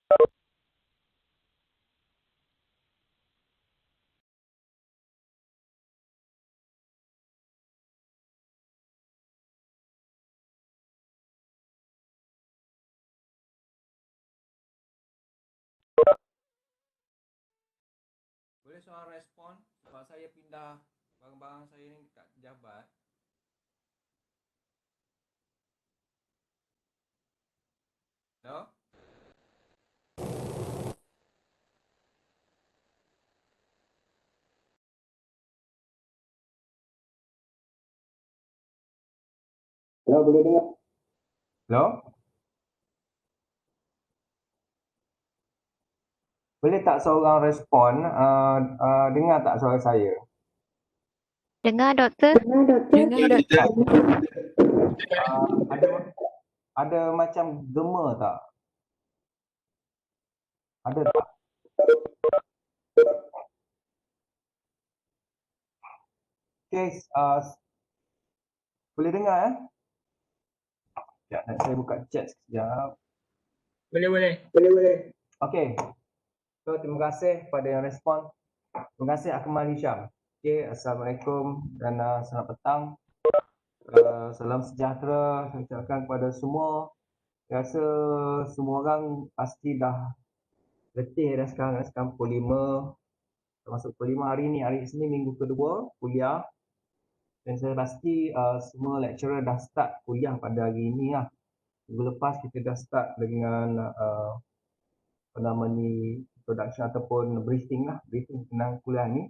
Boleh soal respon sebab saya pindah barang-barang saya ni dekat pejabat. Hello? Ya, boleh dengar. Hello? Boleh tak seorang respon, dengar tak suara saya? Dengar, Doktor. Dengar, Doktor. Ada macam gema tak? Ada tak? Okay, boleh dengar Sekejap, nanti saya buka chat sekejap. Boleh. Okay, so terima kasih kepada yang respon. Terima kasih Akmal Hisham. Okay, Assalamualaikum dan selamat petang. Salam sejahtera saya ucapkan kepada semua. Saya rasa semua orang pasti dah letih dah sekarang pukul 5. Termasuk pukul 5 hari ni, hari Isnin minggu kedua kuliah. Dan saya pasti semua lecturer dah start kuliah pada hari ini lah. Minggu lepas kita dah start dengan apa nama ni, introduction ataupun briefing tentang kuliah ni.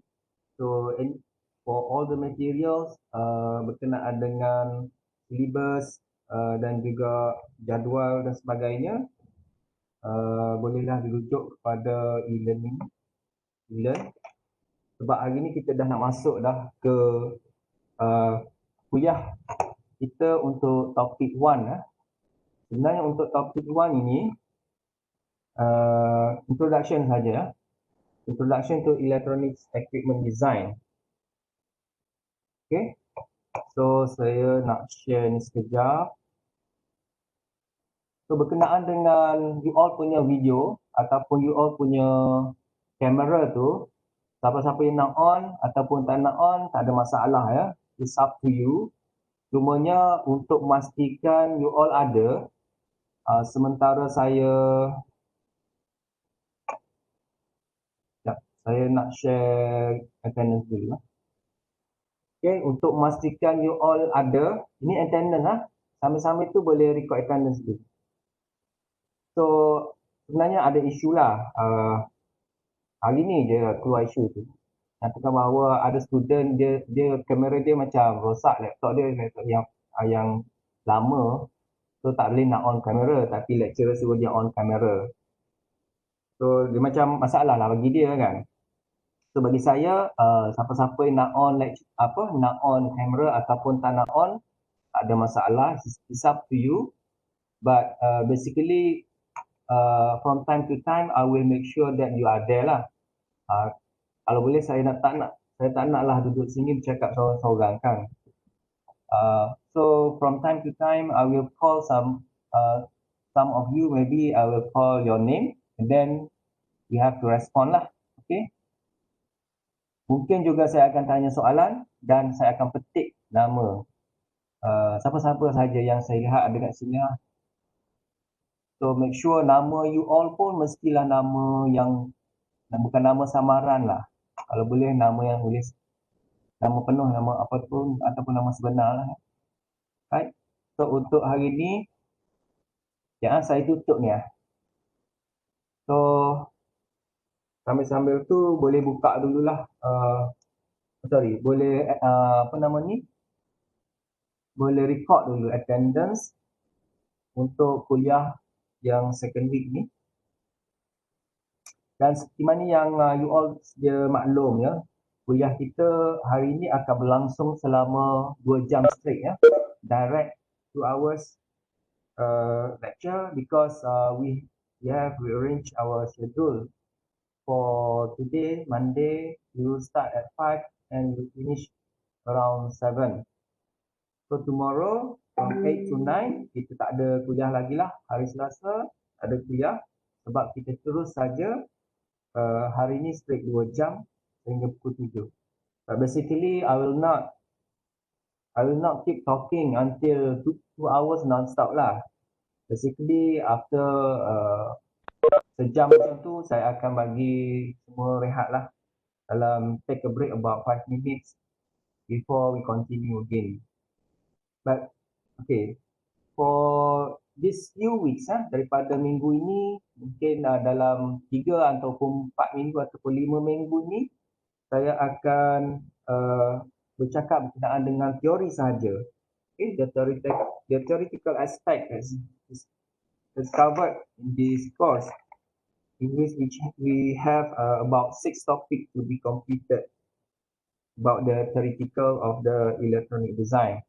So for all the materials berkenaan dengan syllabus dan juga jadual dan sebagainya, bolehlah dirujuk kepada e-learning. Sebab hari ni kita dah nak masuk dah ke kuliah kita untuk topik 1. Sebenarnya untuk topik 1 ini introduction saja. Introduction to Electronics Equipment Design. Okay. So saya nak share ni sekejap. So berkenaan dengan you all punya video ataupun you all punya kamera tu, siapa-siapa yang nak on ataupun tak nak on, tak ada masalah ya. It's up to you. Cumanya untuk memastikan you all ada, sementara saya nak share attendance dulu. Okay, untuk memastikan you all ada, ini attendance Sambil-sambil tu boleh record attendance dulu. So sebenarnya ada isu lah. Hari ni je keluar isu tu. Nyatakan bahawa ada student dia kamera dia macam rosak, laptop dia yang lama. So tak boleh nak on kamera, tapi lecturer suruh dia on kamera. So dia macam masalah lah bagi dia kan. So bagi saya, siapa-siapa yang nak on kamera ataupun tak nak on, tak ada masalah. It's up to you. But basically from time to time I will make sure that you are there lah. Kalau boleh saya tak nak lah duduk sini bercakap seorang-seorang kan. So from time to time I will call some of you, maybe I will call your name and then you have to respond lah. Okay. Mungkin juga saya akan tanya soalan dan saya akan petik nama siapa-siapa saja yang saya lihat ada kat sini lah. So make sure nama you all pun mestilah nama yang bukan nama samaran lah. Kalau boleh nama yang boleh nama penuh, nama apa pun ataupun nama sebenar lah. Right? So untuk hari ni saya tutup ni So sambil-sambil tu boleh buka dululah boleh boleh record dulu attendance untuk kuliah yang second week ni. Dan seperti mana yang you all sedia maklum ya, kuliah kita hari ini akan berlangsung selama 2 jam straight ya. Direct 2 hours lecture because we have rearranged our schedule. For today, Monday, we will start at 5 and we finish around 7. So tomorrow from 8 to 9 kita tak ada kuliah lagi lah. Hari Selasa ada kuliah sebab kita terus saja hari ini straight 2 jam sehingga pukul 7. But basically I will not keep talking until 2 hours non-stop lah. Basically after sejam macam tu saya akan bagi semua rehat lah, dalam take a break about 5 minutes before we continue again. But okay, for this few weeks daripada minggu ini mungkin dalam 3 ataupun 4 minggu ataupun 5 minggu ni saya akan bercakap berkenaan dengan teori sahaja. Okay, the theoretical aspect is covered in this course, in which we have about 6 topics to be completed about the theoretical of the electronic design.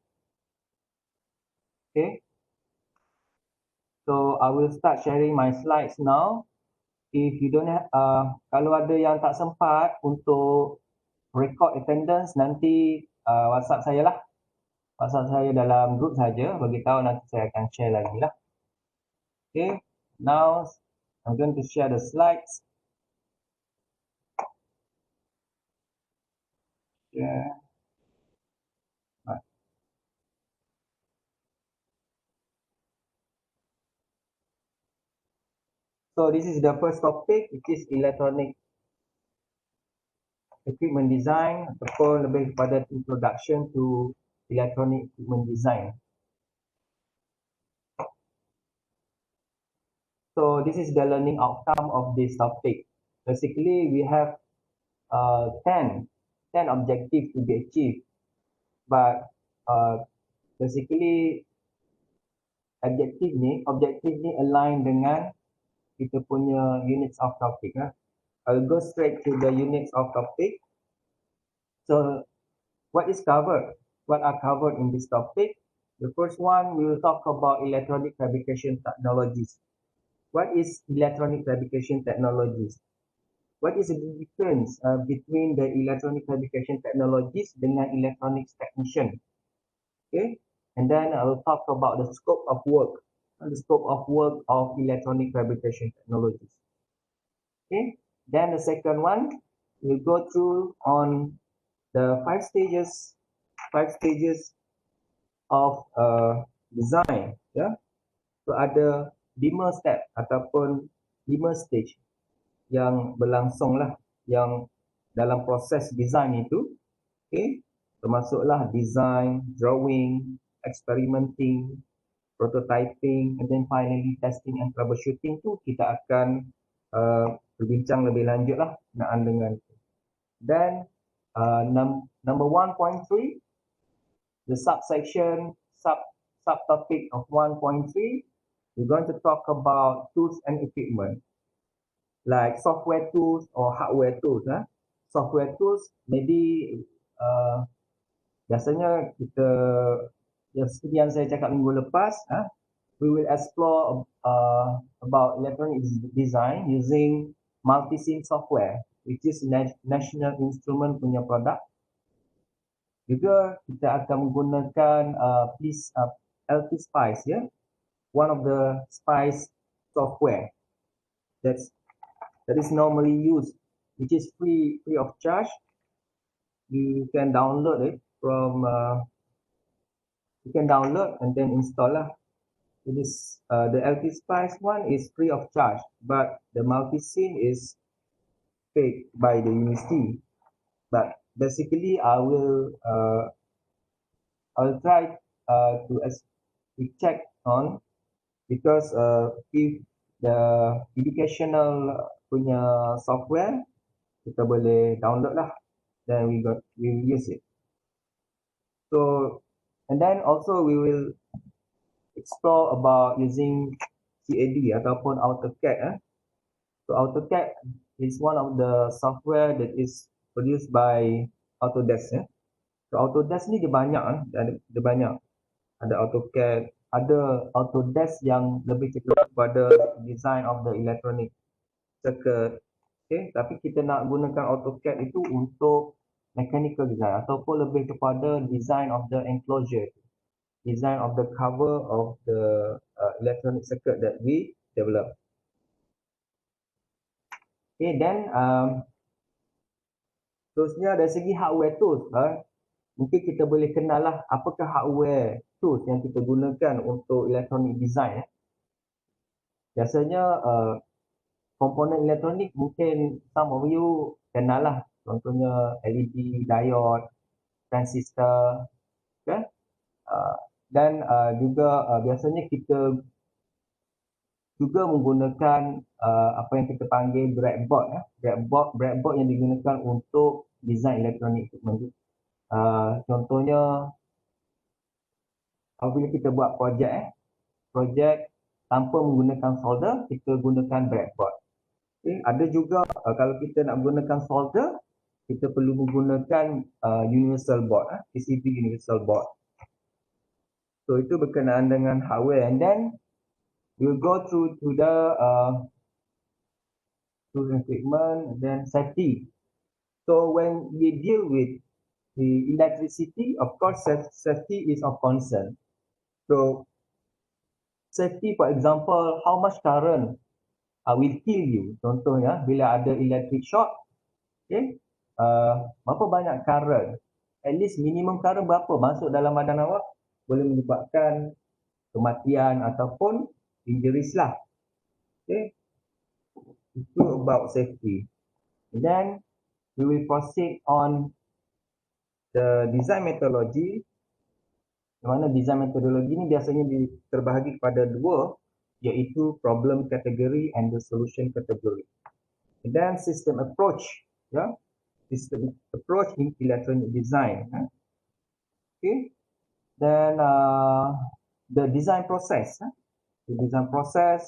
Okay, so I will start sharing my slides now. If you don't have, kalau ada yang tak sempat untuk record attendance, nanti WhatsApp saya lah. WhatsApp saya dalam group saja, bagi tahu nanti saya akan share lagi lah. Okay, now I'm going to share the slides. Yeah. So this is the first topic, which is electronic equipment design, ataupun lebih kepada introduction to electronic equipment design. So this is the learning outcome of this topic. Basically, we have 10 objectives to be achieved, but basically objektif ni align dengan kita punya units of topic. I'll go straight to the units of topic. So what is covered? What are covered in this topic? The first one, we will talk about electronic fabrication technologies. What is electronic fabrication technologies? What is the difference between the electronic fabrication technologies dengan electronics technician? Okay, and then I will talk about the scope of work of electronic fabrication technologies. Okay, then the second one, we'll go through on the 5 stages of design. Yeah, so ada 5 step ataupun 5 stage yang berlangsung lah, yang dalam proses design itu. Okay, termasuklah design, drawing, experimenting, prototyping, and then finally testing and troubleshooting tu kita akan berbincang lebih lanjut lah berkenaan dengan itu. Then number 1.3, the subtopic of 1.3, we're going to talk about tools and equipment, like software tools or hardware tools. Software tools, maybe biasanya kita, seperti yang saya cakap minggu lepas, we will explore about electronic design using multi-sim software, which is National Instrument punya produk. Juga kita akan menggunakan LT Spice, one of the Spice software that is normally used, which is free of charge. You can download it from you can download and then install lah. It is the LT Spice one is free of charge, but the multi-sim is paid by the university. But basically, I'll try to check on, because if the educational punya software kita boleh download lah, then we will use it. So, and then also we will explore about using CAD ataupun AutoCAD. So AutoCAD is one of the software that is produced by Autodesk. So Autodesk ni dia banyak, ada AutoCAD, ada Autodesk yang lebih kepada design of the electronic circuit. Okay, tapi kita nak gunakan AutoCAD itu untuk mechanical design ataupun lebih kepada design of the enclosure, design of the cover of the electronic circuit that we develop. Okay, then terusnya dari segi hardware tools, mungkin kita boleh kenal lah apakah hardware tools yang kita gunakan untuk electronic design. Biasanya komponen elektronik mungkin some of you kenal lah, contohnya LED, diode, transistor, kan? Dan juga biasanya kita juga menggunakan apa yang kita panggil breadboard. Breadboard yang digunakan untuk design elektronik equipment. Contohnya apabila kita buat projek tanpa menggunakan solder, kita gunakan breadboard. Okay. Ada juga kalau kita nak gunakan solder, kita perlu menggunakan universal board, PCB universal board. So itu berkenaan dengan hardware, and then we'll go through to the tools and equipment, and then safety. So when we deal with the electricity, of course safety is of concern. So safety, for example, how much current will kill you. Contohnya bila ada electric shock, okay, berapa banyak current, at least minimum current berapa masuk dalam badan awak, boleh menyebabkan kematian ataupun injuries lah. Okay, itu about safety. And then we will proceed on the design methodology. Di mana design methodology ni biasanya terbahagi kepada dua, iaitu problem category and the solution category. And then system approach, system approach in electronic design. Okay, then the design process. The design process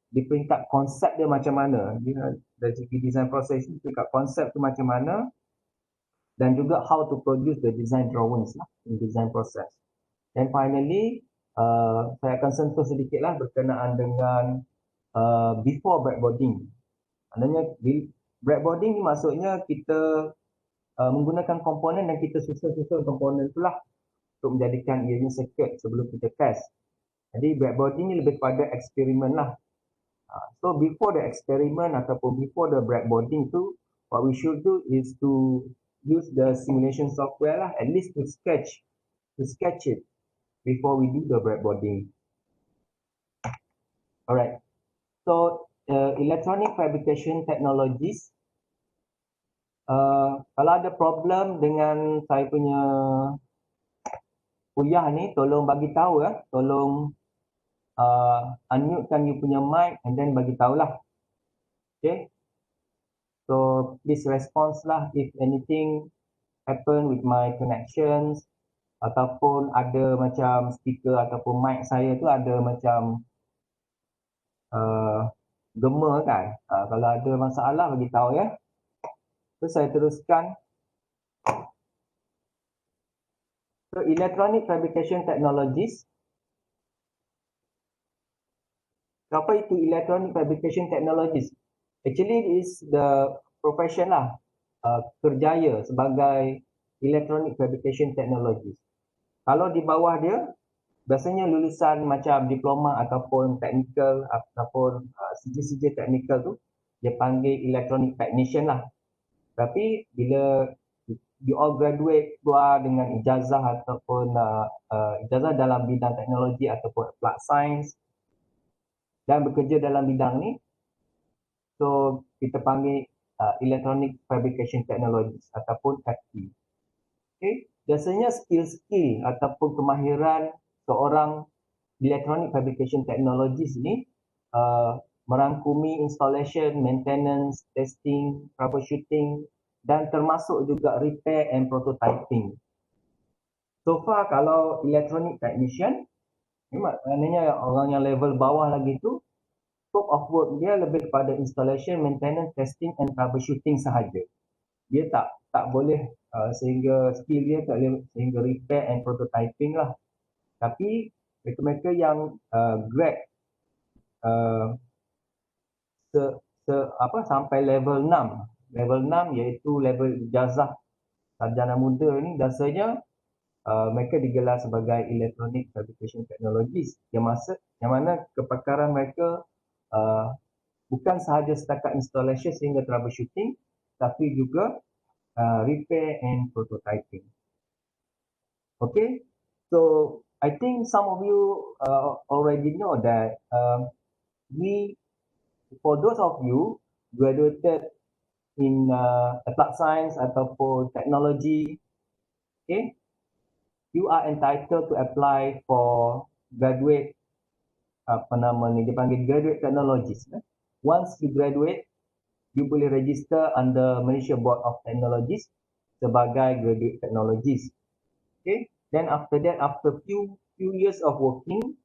di peringkat konsep dia macam mana, dari segi design process ni peringkat konsep tu macam mana, dan juga how to produce the design drawings in design process. And finally, saya akan sentuh sedikit lah berkenaan dengan before breadboarding. Maknanya breadboarding ni maksudnya kita menggunakan komponen dan kita susun komponen itulah untuk menjadikan ianya circuit sebelum kita test. Jadi breadboarding ni lebih kepada eksperimen lah. So before the experiment ataupun before the breadboarding tu, what we should do is to use the simulation software lah, at least to sketch it before we do the breadboarding. Alright, so electronic fabrication technologies. Kalau ada problem dengan saya punya kuliah ni, tolong bagi tahu ya, tolong unmute-kan you punya mic and then bagi tahulah. Okay, so please response lah if anything happen with my connections, ataupun ada macam speaker ataupun mic saya tu ada macam gema kan. Kalau ada masalah bagi tahu ya. So saya teruskan. So electronic fabrication technologies. Apa itu electronic fabrication technologies? Actually it is the profession lah, kerjaya sebagai electronic fabrication technologies. Kalau di bawah dia, biasanya lulusan macam diploma ataupun technical ataupun CJ technical tu, dia panggil electronic technician lah. Tapi bila you all graduate keluar dengan ijazah ataupun ijazah dalam bidang teknologi ataupun applied science dan bekerja dalam bidang ni, so kita panggil electronic fabrication technologies ataupun FT. Okay, biasanya skill ataupun kemahiran seorang electronic fabrication technologies ni merangkumi installation, maintenance, testing, troubleshooting dan termasuk juga repair and prototyping. So far kalau electronic technician, ni maknanya orang yang level bawah lagi tu, scope of work dia lebih kepada installation, maintenance, testing and troubleshooting sahaja. Dia tak boleh sehingga skill dia tak boleh sehingga repair and prototyping lah. Tapi mereka yang grade sampai level 6. Level 6 iaitu level ijazah sarjana muda ni, biasanya mereka digelar sebagai electronic fabrication technologies, yang mana kepakaran mereka bukan sahaja setakat installation sehingga troubleshooting, tapi juga repair and prototyping. Okay, so I think some of you already know that for those of you graduated in applied science ataupun technology, okay, you are entitled to apply for graduate, apa nama ni, dia panggil graduate technologies. Once you graduate, you boleh register under Malaysia Board of Technologies sebagai graduate technologies. Okay, then after that, after few years of working,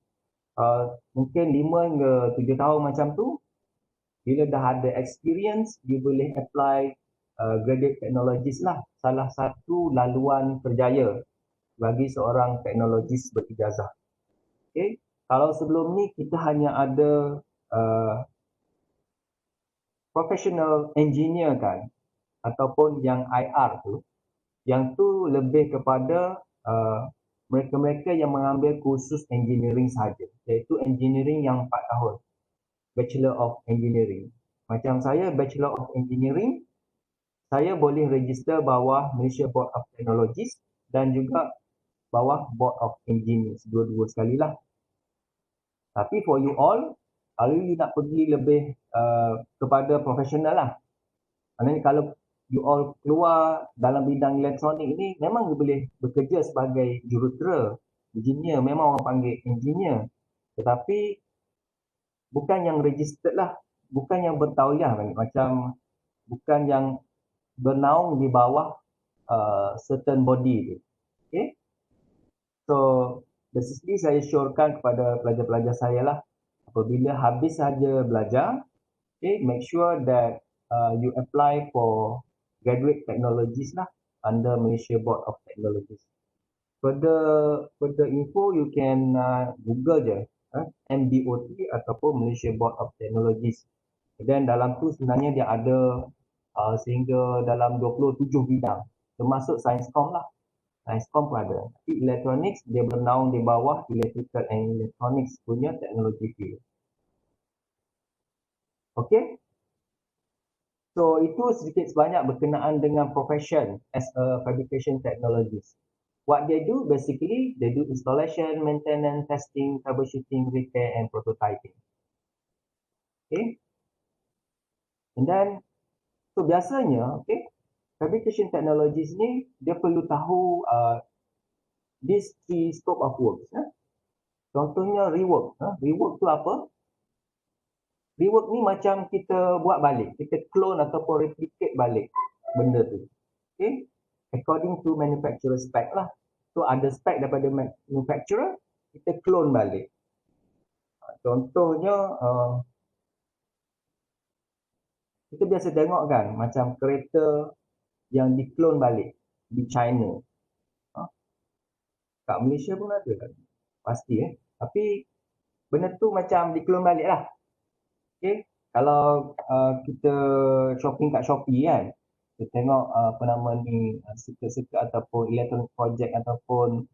mungkin 5 hingga 7 tahun macam tu, bila dah ada experience, you boleh apply graduate technologies lah, salah satu laluan kerjaya bagi seorang teknologis berijazah. Okay, kalau sebelum ni kita hanya ada professional engineer kan, ataupun yang IR tu, yang tu lebih kepada mereka-mereka yang mengambil kursus engineering sahaja, iaitu engineering yang 4 tahun, Bachelor of Engineering. Macam saya, Bachelor of Engineering, saya boleh register bawah Malaysia Board of Technologies dan juga bawah Board of Engineers, dua-dua sekali lah. Tapi for you all, kalau you nak pergi lebih kepada profesional lah, maknanya kalau you all keluar dalam bidang elektronik ini, memang you boleh bekerja sebagai jurutera, engineer, memang orang panggil engineer. Tetapi bukan yang registered lah, bukan yang bertauliah, macam bukan yang bernaung di bawah certain body tu. Okay? So, basically saya syorkan kepada pelajar-pelajar saya lah, apabila habis saja belajar, okay, make sure that you apply for graduate technologies lah under Malaysia Board of Technologies. Further info, you can Google je, MBOT ataupun Malaysia Board of Technologies. Dan dalam tu sebenarnya dia ada sehingga dalam 27 bidang, termasuk Sainscom lah. Sainscom pun ada. Tapi Electronics dia bernaung di bawah Electrical and Electronics punya teknologi field. Okay? So itu sedikit sebanyak berkenaan dengan profession as a fabrication technologist. What they do, basically, they do installation, maintenance, testing, troubleshooting, repair, and prototyping. Okay? And then, so biasanya, okay, fabrication technologies ni, dia perlu tahu this three scope of works. Contohnya rework. Rework tu apa? Rework ni macam kita buat balik, kita clone ataupun replicate balik benda tu. Okay? According to manufacturer spec lah. So ada spec daripada manufacturer, kita clone balik. Contohnya, kita biasa tengok kan, macam kereta yang di-clone balik di China. Kat Malaysia pun ada kan? Pasti Tapi benda tu macam di-clone balik lah. Okay? Kalau kita shopping kat Shopee kan, kita tengok apa nama ni, seka-seka ataupun electronic project ataupun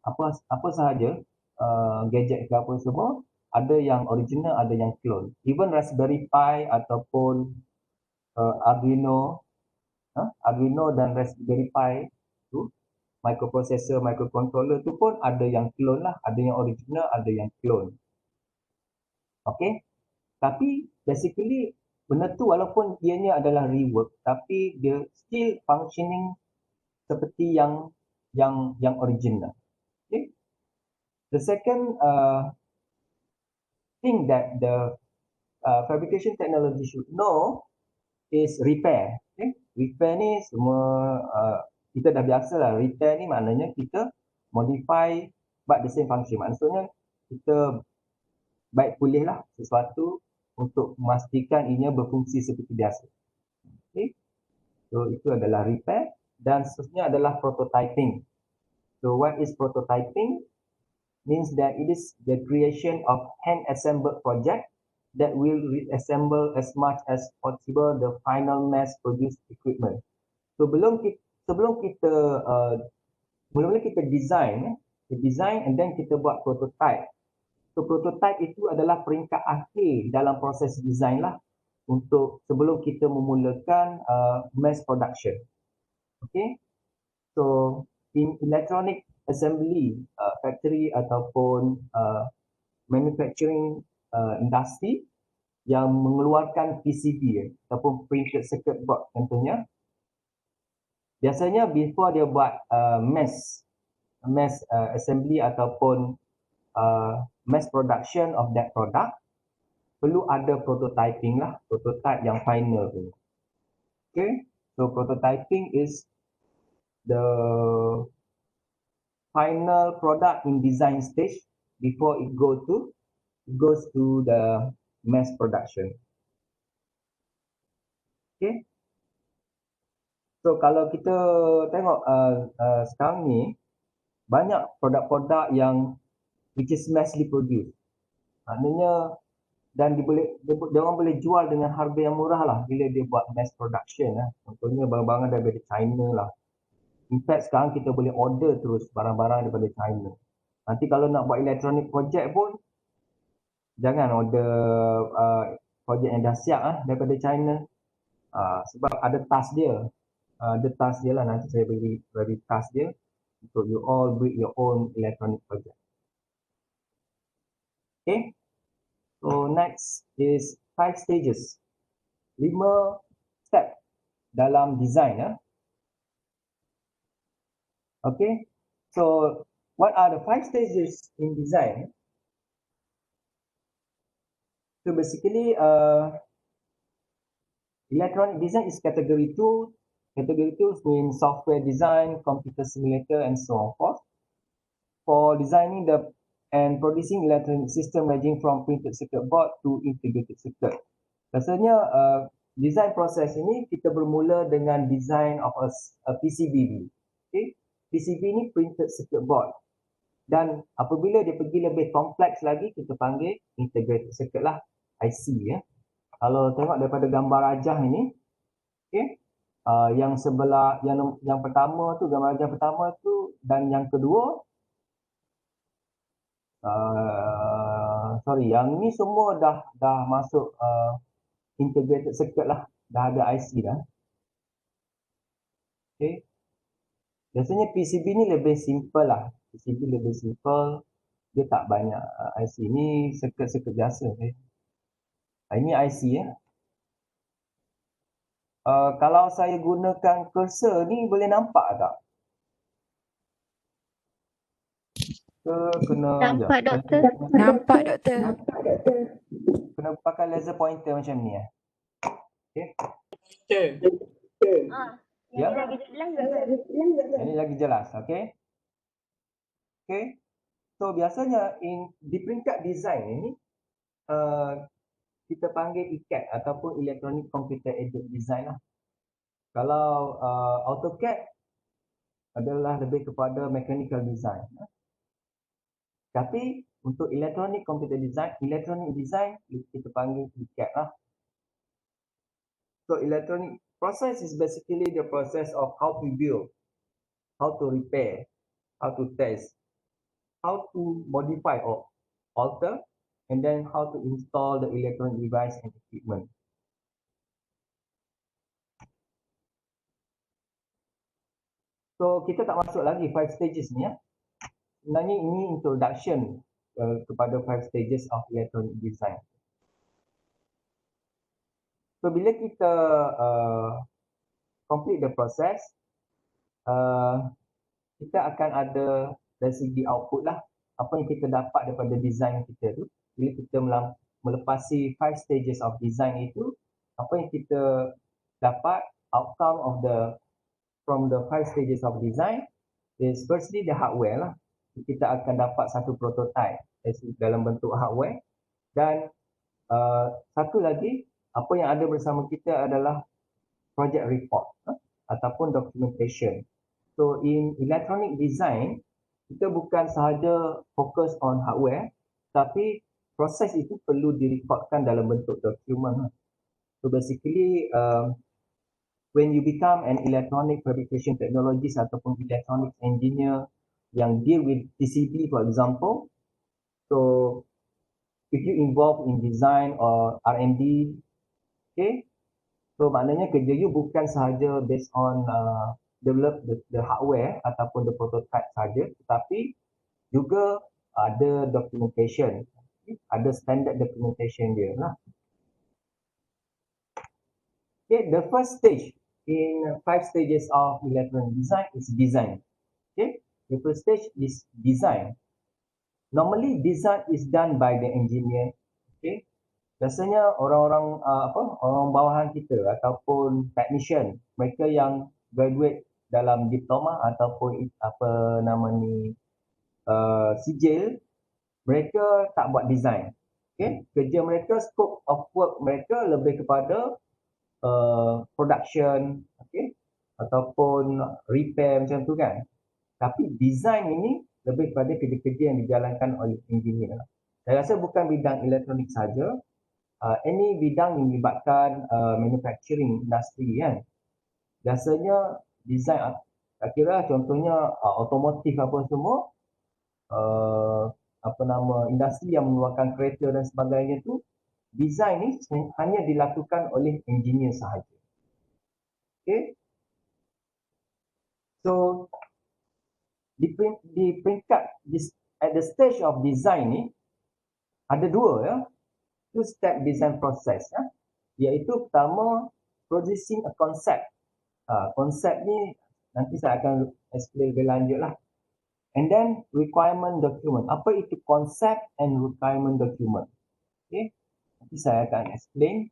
apa sahaja, gadget ke apa semua, ada yang original, ada yang clone. Even Raspberry Pi ataupun Arduino dan Raspberry Pi tu, microprocessor, microcontroller tu pun ada yang clone lah, ada yang original, ada yang clone. Okay? Tapi basically benda tu walaupun ianya adalah rework, tapi dia still functioning seperti yang original. Okay? The second thing that the fabrication technology should know is repair. Okay? Repair ni semua kita dah biasa lah. Repair ni maknanya kita modify but the same function. Maksudnya kita baik pulih lah sesuatu untuk memastikan ianya berfungsi seperti biasa. Okay? So itu adalah repair. Dan seterusnya adalah prototyping. So what is prototyping? Means that it is the creation of hand-assembled project that will reassemble as much as possible the final mass-produced equipment. So sebelum kita mula-mula kita design and then kita buat prototype. So prototype itu adalah peringkat akhir dalam proses design lah. untuk sebelum kita memulakan mass production. Okay, so in electronic assembly factory ataupun manufacturing industry yang mengeluarkan PCB ataupun printed circuit board contohnya, biasanya before dia buat mass assembly ataupun mass production of that product, perlu ada prototyping lah, prototype yang final tu. Okay, so prototyping is the final product in design stage before it goes to the mass production. Okay, so kalau kita tengok sekarang ni banyak produk-produk yang which is massly produced. Maknanya dan dia orang boleh jual dengan harga yang murah lah bila dia buat mass production lah. Contohnya barang-barang daripada China lah. In fact sekarang kita boleh order terus barang-barang daripada China. Nanti kalau nak buat electronic project pun jangan order projek yang dah siap daripada China. Sebab ada task dia. Ada task dia lah, nanti saya beri task dia untuk you all build your own electronic project. Okay. So next is 5 stages. 5 step dalam design. Okay. So what are the 5 stages in design? So basically electronic design is category 2. Category 2 means software design, computer simulator and so on forth. For designing and producing electronic system ranging from printed circuit board to integrated circuit. Rasanya design proses ini kita bermula dengan design of a PCB. Okay? PCB ni printed circuit board. Dan apabila dia pergi lebih kompleks lagi, kita panggil integrated circuit lah, IC ya. Kalau tengok daripada gambar rajah ini, okay? Yang sebelah yang pertama tu, gambar rajah pertama tu dan yang kedua yang ni semua dah masuk integrated circuit lah, dah ada IC dah. Okay. Biasanya PCB ni lebih simple lah. PCB lebih simple, dia tak banyak IC. Ni circuit biasa. Okay. Ini IC ya. Kalau saya gunakan cursor ni boleh nampak tak? Kena Nampak doktor. Nampak doktor. Kena pakai laser pointer macam ni ya. Okay. Ya. Ini lagi jelas, okay? Okay. So biasanya di peringkat design ini kita panggil ECAD ataupun Electronic Computer Aided Design lah. Kalau AutoCAD adalah lebih kepada mechanical design. Tapi untuk electronic computer design, kita panggil ECAD lah. So electronic process is basically the process of how to build, how to repair, how to test, how to modify or alter, and then how to install the electronic device and equipment. So kita tak masuk lagi 5 stages ni ya. Sebenarnya ini introduction kepada 5 stages of electronic design. So bila kita complete the process, kita akan ada dari segi output lah, apa yang kita dapat daripada design kita tu. Bila kita melepasi 5 stages of design itu, apa yang kita dapat outcome from the 5 stages of design is firstly the hardware lah. Kita akan dapat satu prototype dalam bentuk hardware, dan satu lagi apa yang ada bersama kita adalah project report ataupun documentation. So in electronic design, kita bukan sahaja fokus on hardware, tapi proses itu perlu direkodkan dalam bentuk dokumen. So basically when you become an electronic fabrication technologist ataupun electronic engineer yang deal with PCB for example, so if you involve in design or R&D, Okay. So maknanya kerja you bukan sahaja based on develop the hardware ataupun the prototype saja, tetapi juga ada documentation, ada standard documentation dia lah. Okay, the first stage in 5 stages of electronic design is design. Okay, the first stage is design. Normally design is done by the engineer. Okay, biasanya orang-orang orang bawahan kita ataupun technician, mereka yang graduate dalam diploma ataupun apa nama ni sijil, mereka tak buat design. Okay, kerja mereka, scope of work mereka lebih kepada production, okay, ataupun repair macam tu kan. Tapi design ini lebih kepada kerja-kerja yang dijalankan oleh engineer. Saya rasa bukan bidang elektronik saja, any bidang yang melibatkan manufacturing industri kan. Biasanya design, tak kira contohnya otomotif apa semua, apa nama industri yang mengeluarkan kereta dan sebagainya tu, design ni hanya dilakukan oleh engineer sahaja. Okay. So di peringkat at the stage of design ni ada dua ya, two step design process ya, iaitu pertama producing a concept. Konsep ni nanti saya akan explain lebih lanjut lah. And then requirement document. Apa itu konsep and requirement document? Okay, nanti saya akan explain.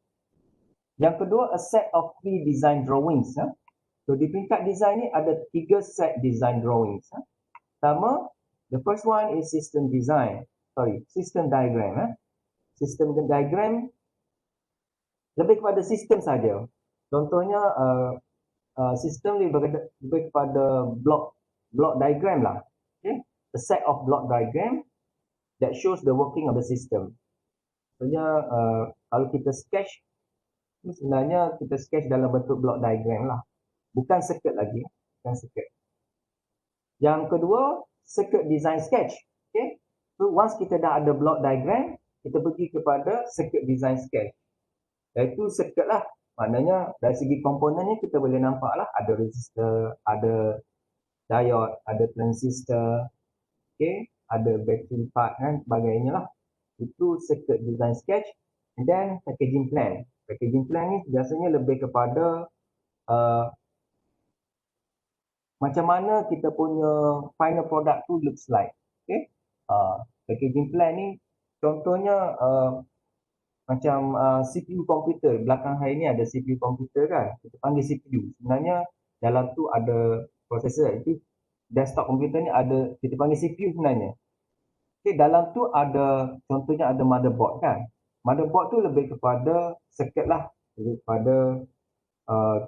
Yang kedua, a set of 3 design drawings ya. So di peringkat design ni ada 3 set design drawings ya. Pertama, the first one is system diagram ya. System diagram lebih kepada sistem saja. Contohnya sistem lebih kepada block diagram lah. Okay? A set of block diagram that shows the working of the system. Sebenarnya kalau kita sketch, sebenarnya kita sketch dalam bentuk block diagram lah. Bukan circuit lagi. Bukan circuit. Yang kedua, circuit design sketch. Okay? So once kita dah ada block diagram, kita pergi kepada circuit design sketch. Iaitu circuit lah. Maknanya dari segi komponennya kita boleh nampak lah, ada resistor, ada diode, ada transistor, okay, ada battery part dan sebagainya lah. Itu circuit design sketch. And then packaging plan. Packaging plan ni biasanya lebih kepada macam mana kita punya final product tu looks like. Okay. Packaging plan ni contohnya macam CPU komputer. Belakang saya ni ada CPU komputer kan. Kita panggil CPU. Sebenarnya dalam tu ada prosesor. Itu desktop komputer ni ada, kita panggil CPU sebenarnya. Okay, dalam tu ada, contohnya ada motherboard kan. Motherboard tu lebih kepada circuit lah. Lebih kepada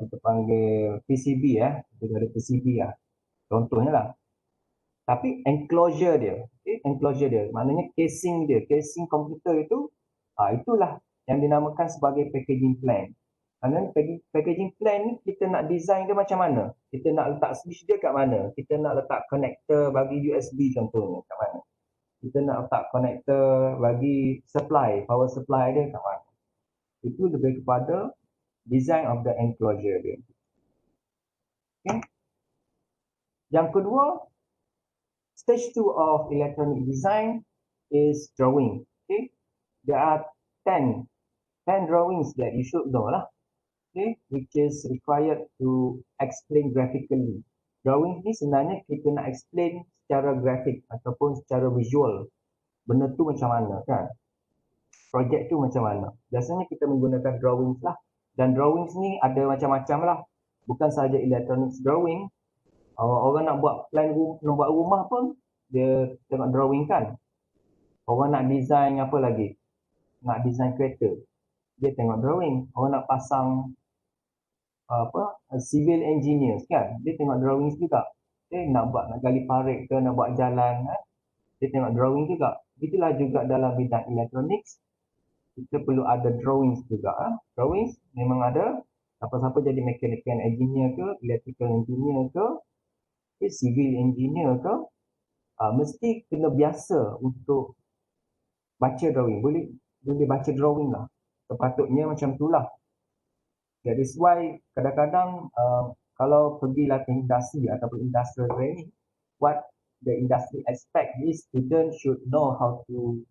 kita panggil PCB ya. Kita ada PCB lah. Contohnya lah. Tapi enclosure dia. Okay, enclosure dia. Maknanya casing dia. Casing komputer itu, itulah yang dinamakan sebagai packaging plan. Kerana packaging plan ni kita nak design dia macam mana? Kita nak letak switch dia kat mana? Kita nak letak connector bagi USB contohnya kat mana? Kita nak letak connector bagi supply, power supply dia kat mana? Itu lebih kepada design of the enclosure dia. Okay. Yang kedua, stage 2 of electronic design is drawing. Okay. There are 10 drawings that you should know lah. Okay, which is required to explain graphically. Drawing ni sebenarnya kita nak explain secara grafik ataupun secara visual. Benda tu macam mana kan? Projek tu macam mana? Biasanya kita menggunakan drawings lah. Dan drawings ni ada macam-macam lah. Bukan sahaja electronics drawing. Orang nak buat plan, nak buat rumah pun, dia tengok drawing kan. Orang nak design apa lagi? Nak design kereta, dia tengok drawing. Orang nak pasang civil engineers kan, dia tengok drawing juga. Nak gali parit ke, nak buat jalan kan? Dia tengok drawing juga. Itulah juga dalam bidang electronics, kita perlu ada drawings juga. Drawings memang ada. Siapa-siapa jadi mechanical engineer ke, electrical engineer ke, civil engineer ke, mesti kena biasa untuk baca drawing. Boleh baca drawing lah. Sepatutnya macam itulah. That is why kadang-kadang kalau pergi latih industri ataupun industrial training, what the industry expect is student should know how to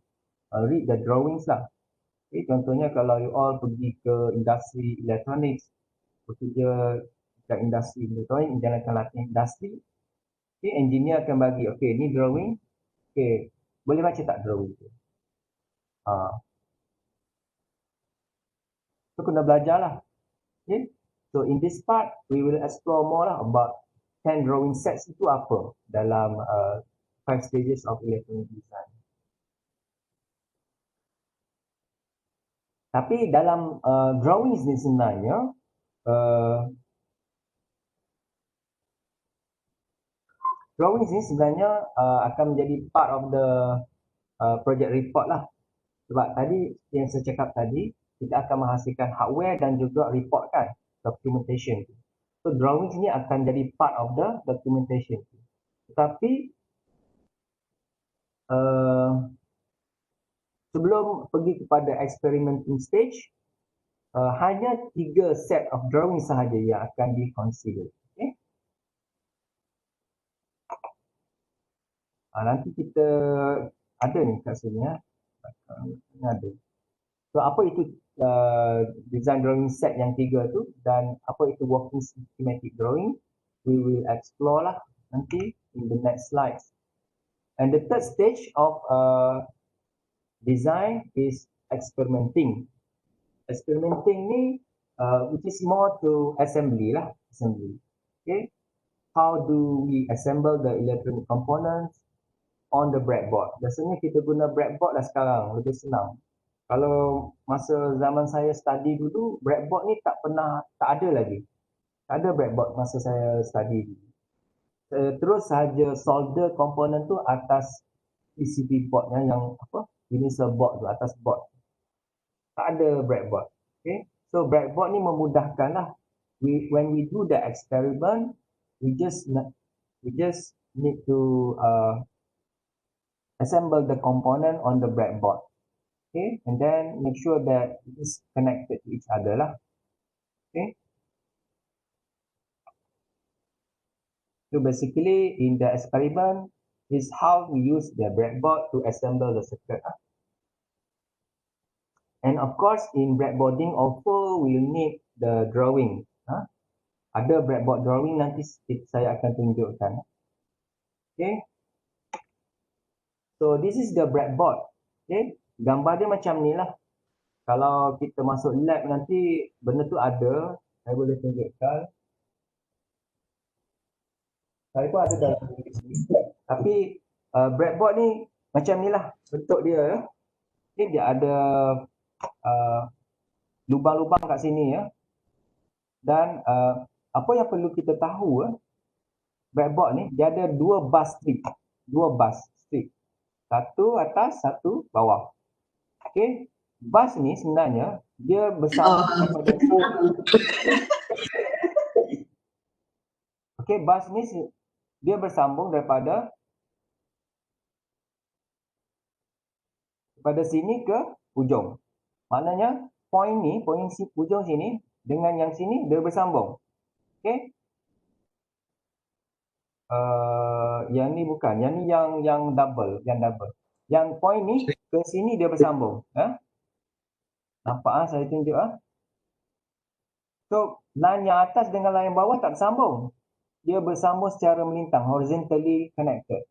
read the drawings lah. Okay, contohnya kalau you all pergi ke industri electronics, bekerja dekat industri elektronik, menjalankan latihan industri, okay, engineer akan bagi, okay, ni drawing, okay, boleh baca tak drawing tu? So kena belajar lah. Okay. So in this part, we will explore more lah about 10 drawing sets itu apa dalam 5 stages of electronic design. Tapi dalam drawings ni sebenarnya, drawings ni sebenarnya akan menjadi part of the project report lah. Sebab tadi yang saya cakap tadi, kita akan menghasilkan hardware dan juga report kan, documentation. So drawings ni akan jadi part of the documentation. Tetapi sebelum pergi kepada experimenting stage, hanya 3 set of drawing sahaja yang akan di-consider. Okay? Nanti kita ada ni kat sini ya. Ini ada. So apa itu design drawing set yang 3 tu dan apa itu working schematic drawing, we will explore lah nanti in the next slides. And the third stage of design is experimenting. Experimenting ni which is more to assembly lah, assembly. Okay, how do we assemble the electronic components on the breadboard? Biasanya kita guna breadboard dah sekarang, lebih senang. Kalau masa zaman saya study dulu, breadboard ni tak ada lagi. Tak ada breadboard masa saya study dulu. Terus sahaja solder komponen tu atas PCB boardnya yang apa? Universal board tu, atas board. Tak ada breadboard. Okay. So breadboard ni memudahkan lah. When we do the experiment, we just need to assemble the component on the breadboard. Okay, and then make sure that it is connected to each other lah. Okay. So basically, in the experiment, is how we use the breadboard to assemble the circuit. And of course, in breadboarding also we will need the drawing. Ada breadboard drawing nanti saya akan tunjukkan. Okay. So this is the breadboard. Okay. Gambar dia macam ni lah. Kalau kita masuk lab nanti benda tu ada, saya boleh tunjukkan. Saya pun ada dalam sini. Tapi breadboard ni macam ni lah bentuk dia ya. Okay, dia ada lubang-lubang kat sini ya. Dan apa yang perlu kita tahu breadboard ni dia ada 2 bus strip. 2 bus strip. Satu atas, satu bawah. Okey, bus ni sebenarnya dia bersambung daripada okey, bus ni dia bersambung daripada sini ke ujung. Maknanya point si ujung sini dengan yang sini dia bersambung. Okey. Yang ni bukan, yang ni yang double. Yang point ni ke sini dia bersambung. Nampak saya tunjuk So line yang atas dengan line yang bawah tak bersambung. Dia bersambung secara melintang, horizontally connected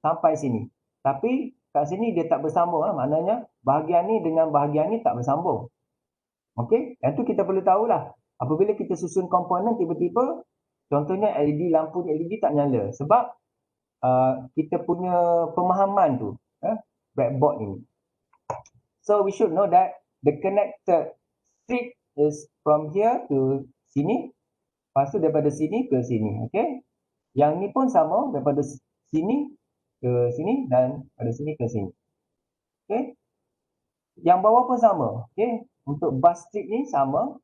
sampai sini. Tapi kat sini dia tak bersambung maknanya bahagian ni dengan bahagian ni tak bersambung. Okey, yang tu kita perlu tahulah. Apabila kita susun komponen tiba-tiba contohnya LED, lampu LED tak nyala sebab kita punya pemahaman tu breadboard ini. So we should know that the connected strip is from here to sini, lepas tu daripada sini ke sini. Okay, yang ni pun sama daripada sini ke sini dan dari sini ke sini. Okay, yang bawah pun sama. Okay, untuk bus strip ni sama,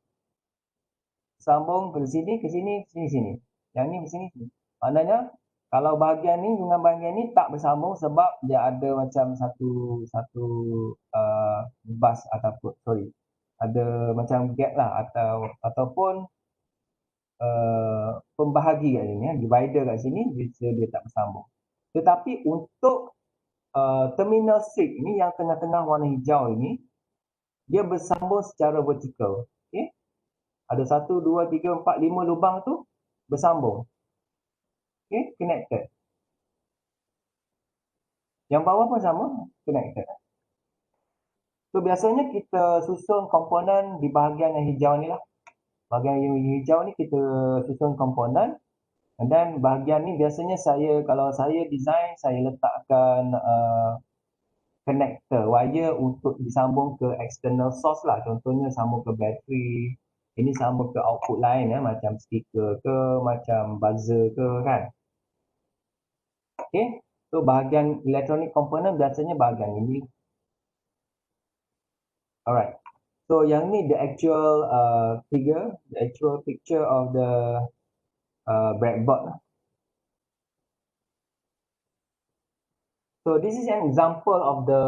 sambung ke sini, sini. Yang ni ke sini, sini. Maknanya kalau bahagian ni dengan bahagian ni tak bersambung sebab dia ada macam satu bus ataupun ada macam gap lah ataupun pembahagi kat sini, divider kat sini, dia tak bersambung. Tetapi untuk terminal strip ni yang tengah-tengah warna hijau ini, dia bersambung secara vertikal. Okay? Ada 1, 2, 3, 4, 5 lubang tu bersambung. Okay? Connected. Yang bawah pun sama, connected. So biasanya kita susun komponen di bahagian yang hijau ni lah. Bahagian yang hijau ni kita susun komponen. And then bahagian ni biasanya kalau saya design, saya letakkan connector, wire untuk disambung ke external source lah. Contohnya sambung ke bateri, ini sambung ke output lain macam speaker ke, macam buzzer ke kan. Okay, so bahagian electronic component biasanya bahagian ini. Alright, so yang ni the actual figure, the actual picture of the breadboard lah. So this is an example of the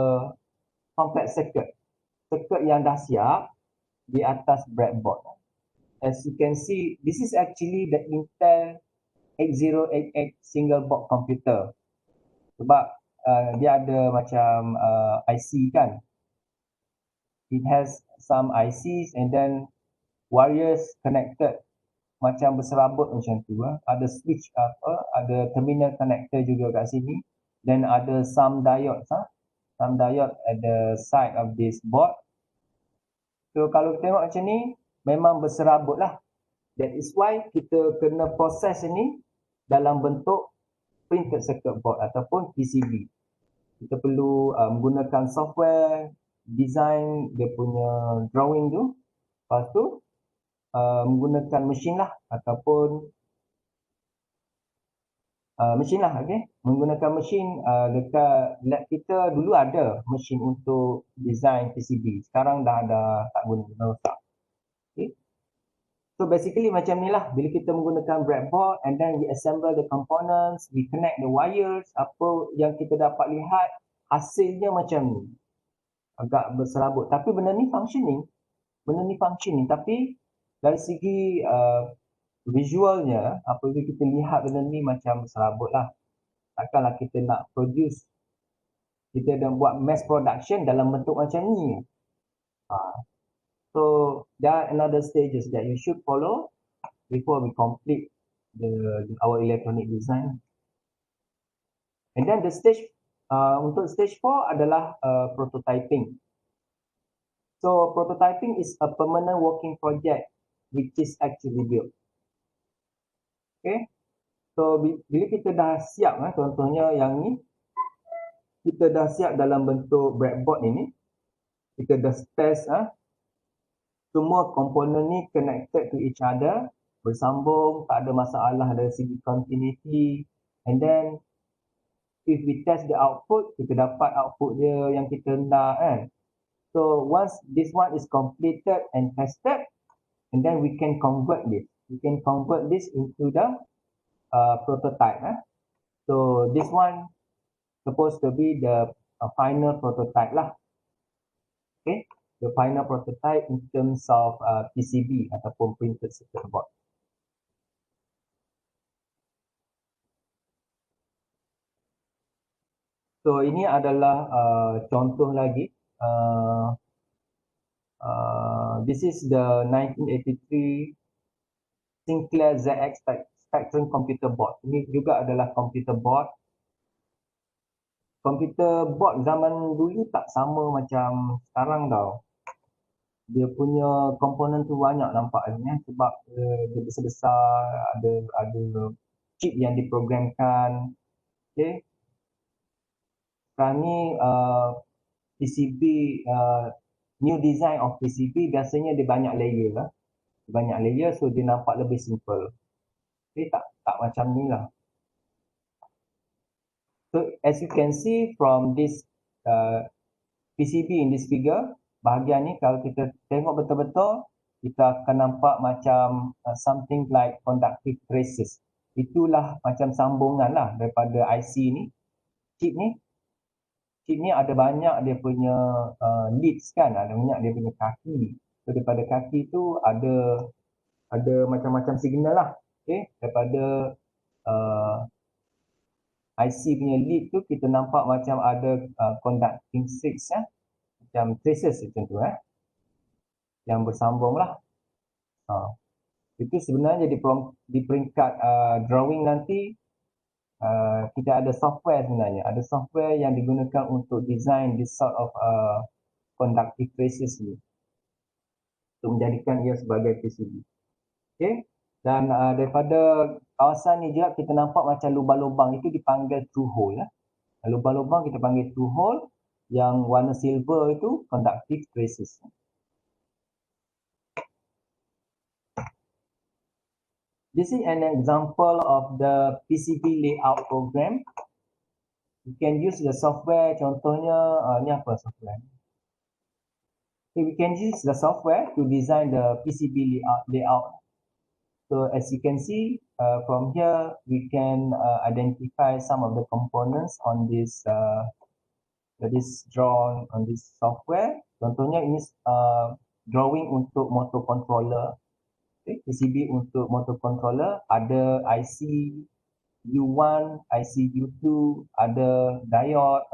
complex circuit. Circuit yang dah siap di atas breadboard. As you can see, this is actually the Intel 8088 single board computer. Sebab dia ada macam IC kan. It has some ICs and then wires connected macam berserabut macam tu. Ada switch ada terminal connector juga kat sini. Then ada some diodes. Some diode at the side of this board. So kalau kita tengok macam ni, memang berserabut lah. That is why kita kena proses ini dalam bentuk printed circuit board ataupun PCB. Kita perlu menggunakan software, design dia punya drawing tu. Lepas tu menggunakan mesin lah ataupun mesin lah, okay? Menggunakan mesin dekat lab kita dulu ada mesin untuk design PCB. Sekarang dah ada, tak guna, rosak. Okay? So basically macam ni lah, bila kita menggunakan breadboard and then we assemble the components, we connect the wires, apa yang kita dapat lihat hasilnya macam ni. Agak berserabut. Tapi benda ni functioning, tapi dari segi visualnya, apabila kita lihat benda ni macam berserabut lah. Takkanlah kita nak produce, kita dah buat mass production dalam bentuk macam ni. So there are another stages that you should follow before we complete our electronic design. And then the stage untuk stage 4 adalah prototyping. So prototyping is a permanent working project which is actually built. Okay. So bila kita dah siap, contohnya yang ni, kita dah siap dalam bentuk breadboard ini, kita dah test semua komponen ni connected to each other, bersambung, tak ada masalah dari segi continuity. And then if we test the output, kita dapat output dia yang kita nak kan. So once this one is completed and tested, and then we can convert this. We can convert this into the prototype. So this one supposed to be the final prototype lah. Okay, the final prototype in terms of PCB ataupun printed circuit board. So ini adalah contoh lagi. This is the 1983 Sinclair ZX Spectrum computer board. Ini juga adalah computer board. Computer board zaman dulu tak sama macam sekarang tau. Dia punya komponen tu banyak nampaknya sebab dia besar-besar, ada chip yang diprogramkan. Okay. Sekarang ni PCB, new design of PCB biasanya dia banyak layer lah. Banyak layer, so dia nampak lebih simple. Okay, tak macam ni lah. So as you can see from this PCB in this figure, bahagian ni kalau kita tengok betul-betul, kita akan nampak macam something like conductive traces. Itulah macam sambungan lah daripada IC ni. Chip ni ada banyak dia punya leads kan, ada banyak dia punya kaki. So daripada kaki tu ada macam-macam signal lah. Okay, daripada IC punya lead tu kita nampak macam ada conducting streaks macam traces macam tu yang bersambung lah. Itu sebenarnya di peringkat drawing nanti kita ada software sebenarnya. Ada software yang digunakan untuk design this sort of conductive traces ni. Untuk menjadikan ia sebagai PCB. Okay. Dan daripada kawasan ni juga kita nampak macam lubang-lubang itu dipanggil through hole. Lubang-lubang kita panggil through hole. Yang warna silver itu conductive traces. This is an example of the PCB layout program. You can use the software, contohnya, ni apa software? Okay, we can use the software to design the PCB layout. So as you can see, from here, we can identify some of the components on this drawn on this software. Contohnya ini drawing untuk motor controller. Okay, PCB untuk motor controller, ada IC U1, IC U2, ada diode,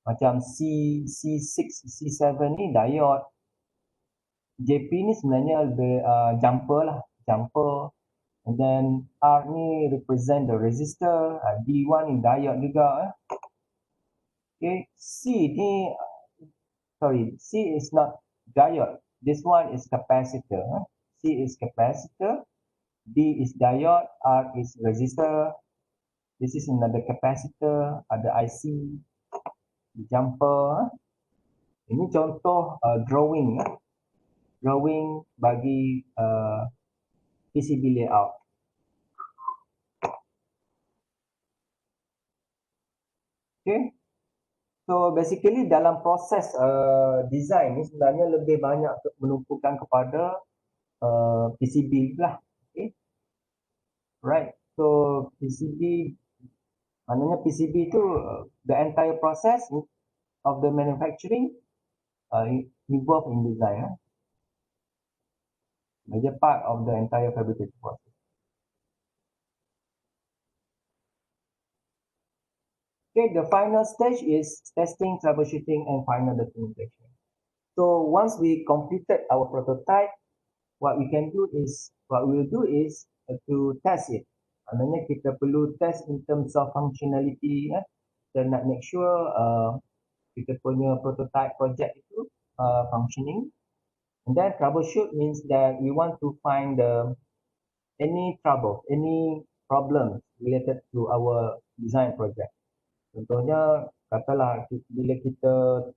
macam C6, C7 ni diode. JP ni sebenarnya jumper. And then R ni represent the resistor, D1 ni diode juga. Okay, C is not diode. This one is capacitor. C is capacitor, D is diode, R is resistor. This is another capacitor, ada IC, jumper. Ini contoh drawing bagi PCB layout. Okay. So basically dalam proses design ni sebenarnya lebih banyak menumpukan kepada PCB lah. Okay. Right. So PCB, maknanya PCB itu the entire process of the manufacturing involved in design. Major part of the entire fabrication process. Okay, the final stage is testing, troubleshooting, and final documentation. So once we completed our prototype, what we will do is to test it. Maknanya kita perlu test in terms of functionality. Kita nak make sure kita punya prototype project itu functioning. And then troubleshoot means that we want to find any problem related to our design project. Contohnya, katalah bila kita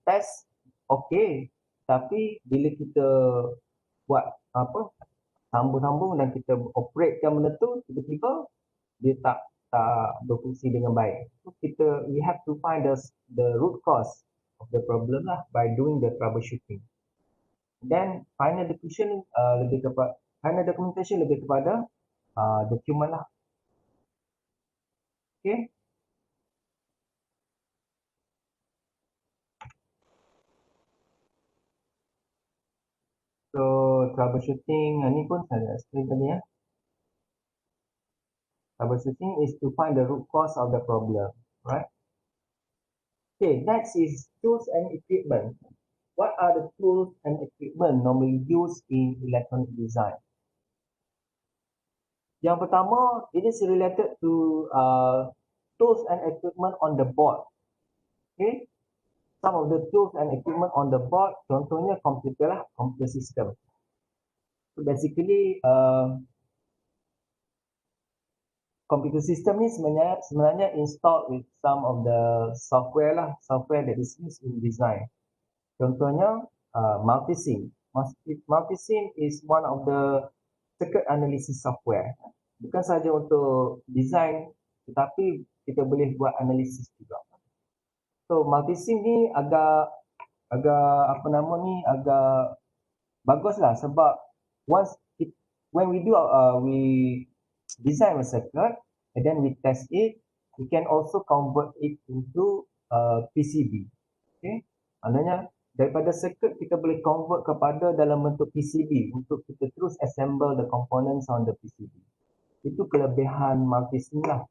test, okay, tapi bila kita buat sambung-sambung dan kita operatekan benda tu, tiba-tiba dia tak berfungsi dengan baik. So we have to find the root cause of the problem lah by doing the troubleshooting. Then final documentation lebih kepada dokumen lah. Okay. So troubleshooting ni pun saya explain tadi Troubleshooting is to find the root cause of the problem, right? Okay, next is tools and equipment. What are the tools and equipment normally used in electronic design? Yang pertama, it is related to tools and equipment on the board. Okay, some of the tools and equipment on the board, contohnya computer lah, computer system. So basically, computer system ni sebenarnya installed with some of the software that is used in design. Contohnya Multisim. Multisim is one of the circuit analysis software. Bukan saja untuk design, tetapi kita boleh buat analisis juga. So Multisim ni agak baguslah sebab when we design a circuit and then we test it, we can also convert it into PCB. Okay, maknanya daripada circuit kita boleh convert kepada dalam bentuk PCB untuk kita terus assemble the components on the PCB. Itu kelebihan multisim lah.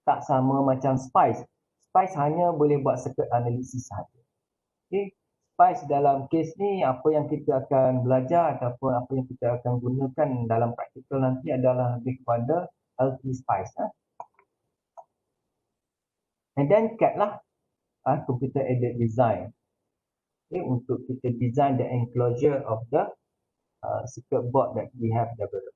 Tak sama macam SPICE. SPICE hanya boleh buat circuit analysis sahaja. Okay. SPICE dalam kes ni apa yang kita akan belajar ataupun apa yang kita akan gunakan dalam praktikal nanti adalah lebih kepada LT SPICE. And then CAD lah, computer aided design. Okay, untuk kita design the enclosure of the circuit board that we have developed.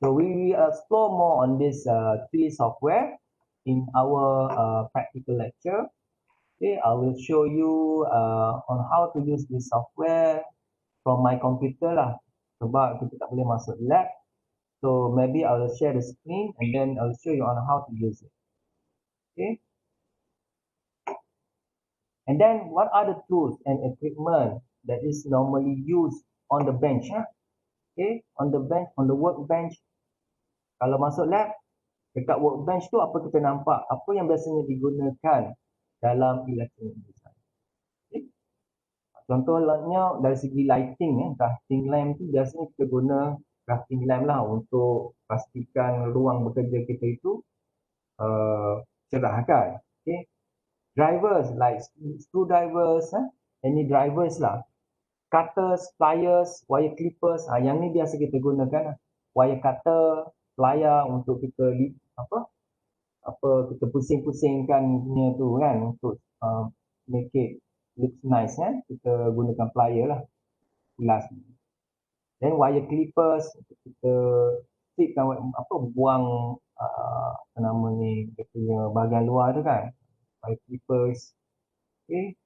So we will explore more on this three software in our practical lecture. Okay, I will show you on how to use this software from my computer lah. Sebab kita tak boleh masuk lab. So maybe I will share the screen and then I will show you on how to use it. Okay. And then what are the tools and equipment that is normally used on the bench? Okay, on the bench, on the workbench. Kalau masuk lab, dekat workbench tu apa kita nampak? Apa yang biasanya digunakan dalam electronic design? Okay. Contohnya dari segi lighting, drafting lamp tu biasanya kita guna drafting lamp lah untuk pastikan ruang bekerja kita itu cerah kan. Okay. Drivers like screwdrivers, any drivers lah. Cutters, pliers, wire clippers, yang ni biasa kita gunakan. Wire cutter, plier untuk kita kita pusing-pusingkan tu kan untuk make it looks nice kan. Kita gunakan plier lah. Then wire clippers untuk kita stripkan buang apa nama ni dia punya bahagian luar tu kan. Wire clippers. Okay.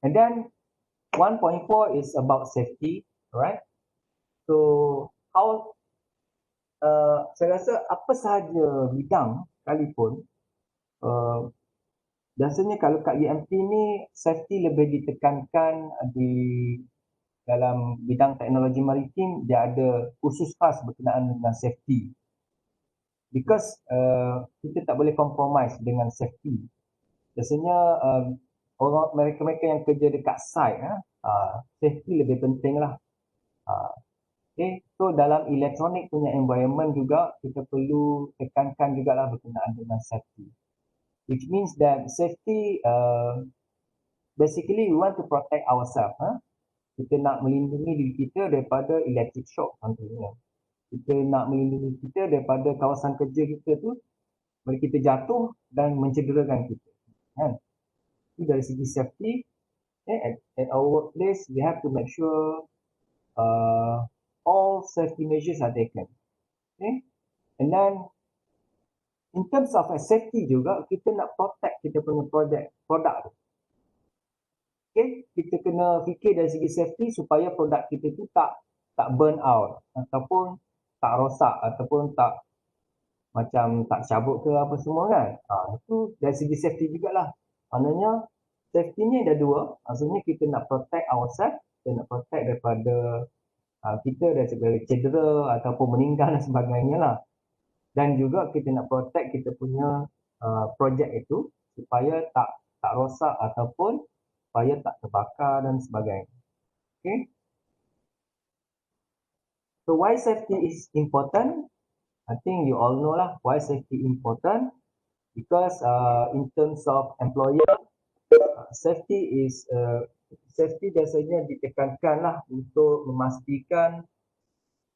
And then 1.4 is about safety, right? So how saya rasa apa sahaja bidang sekalipun biasanya kalau kat UMT ni safety lebih ditekankan di dalam bidang teknologi maritim, dia ada khusus khas berkenaan dengan safety. Because kita tak boleh compromise dengan safety. Biasanya orang mereka yang kerja dekat site, safety lebih penting lah. Okay, so dalam elektronik punya environment juga kita perlu tekankan jugalah berkenaan dengan safety. Which means that safety, basically we want to protect ourselves. Kita nak melindungi diri kita daripada electric shock contohnya. Kita nak melindungi kita daripada kawasan kerja kita tu, bila kita jatuh dan mencederakan kita. Kan? Itu dari segi safety. At our workplace, we have to make sure all safety measures are taken. Okay? And then, in terms of safety juga, kita nak protect kita punya produk. Okay? Kita kena fikir dari segi safety supaya produk kita tu tak burn out ataupun tak rosak ataupun tak macam tak cabut ke apa semua kan. Itu dari segi safety jugalah. Maknanya safety ni ada dua. Maksudnya kita nak protect ourselves, kita nak protect daripada kita daripada cedera ataupun meninggal dan sebagainya lah. Dan juga kita nak protect kita punya projek itu supaya tak rosak ataupun supaya tak terbakar dan sebagainya. Okay. So why safety is important? I think you all know lah why safety important. Because in terms of employer, safety biasanya ditekankan lah untuk memastikan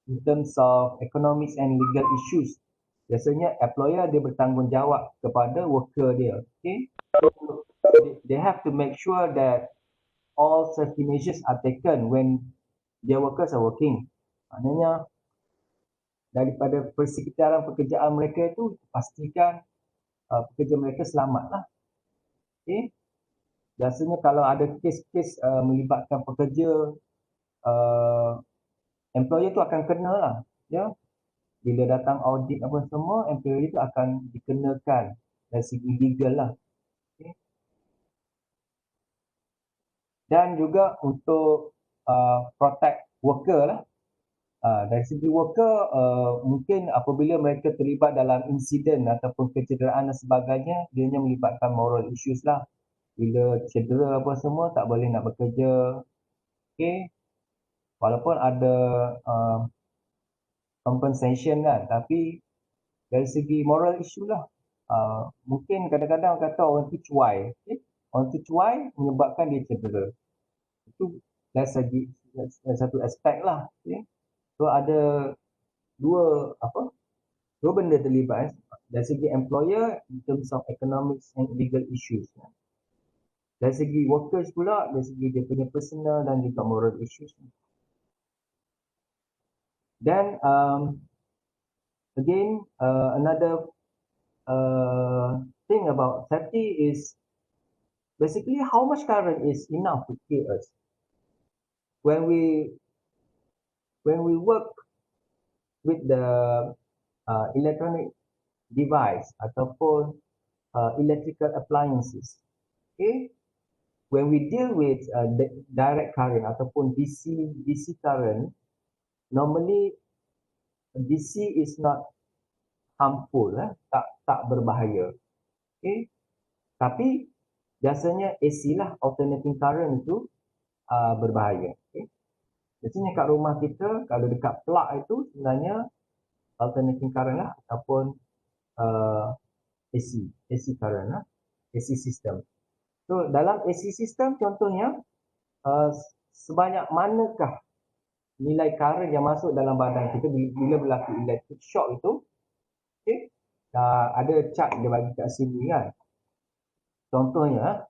in terms of economics and legal issues. Biasanya employer dia bertanggungjawab kepada worker dia. Okay? So, they have to make sure that all safety measures are taken when their workers are working. Maknanya daripada persekitaran pekerjaan mereka itu pastikan pekerja mereka selamat lah. Okay? Biasanya kalau ada kes-kes melibatkan pekerja, employer tu akan kena lah. Ya? Bila datang audit apa semua, employer itu akan dikenakan dari segi legal lah. Okay? Dan juga untuk protect worker lah. Dari segi worker, mungkin apabila mereka terlibat dalam insiden ataupun kecederaan dan sebagainya, dianya melibatkan moral issues lah. Bila cedera apa semua, tak boleh nak bekerja. Okay. Walaupun ada compensation kan, tapi dari segi moral issue lah. Mungkin kadang-kadang kata orang tu cuai. Okay. Orang tu cuai menyebabkan dia cedera. Itu dari segi satu aspek lah. Okay. So ada dua benda terlibat dari segi employer in terms of economics and legal issues. Dari segi workers pula, dari segi dia punya personal dan juga moral issues. Then again, another thing about safety is basically how much current is enough to kill us. When we work with the electronic device ataupun electrical appliances, okay, when we deal with direct current ataupun DC current, normally DC is not harmful, tak berbahaya. Okay. Tapi biasanya AC lah, alternating current itu berbahaya. Okay. Biasanya kat rumah kita, kalau dekat plug itu sebenarnya alternating current lah ataupun AC current lah, AC system. So dalam AC system contohnya, sebanyak manakah nilai current yang masuk dalam badan kita bila berlaku electric shock itu. Okay. Ada chart dia bagi kat sini kan. Contohnya,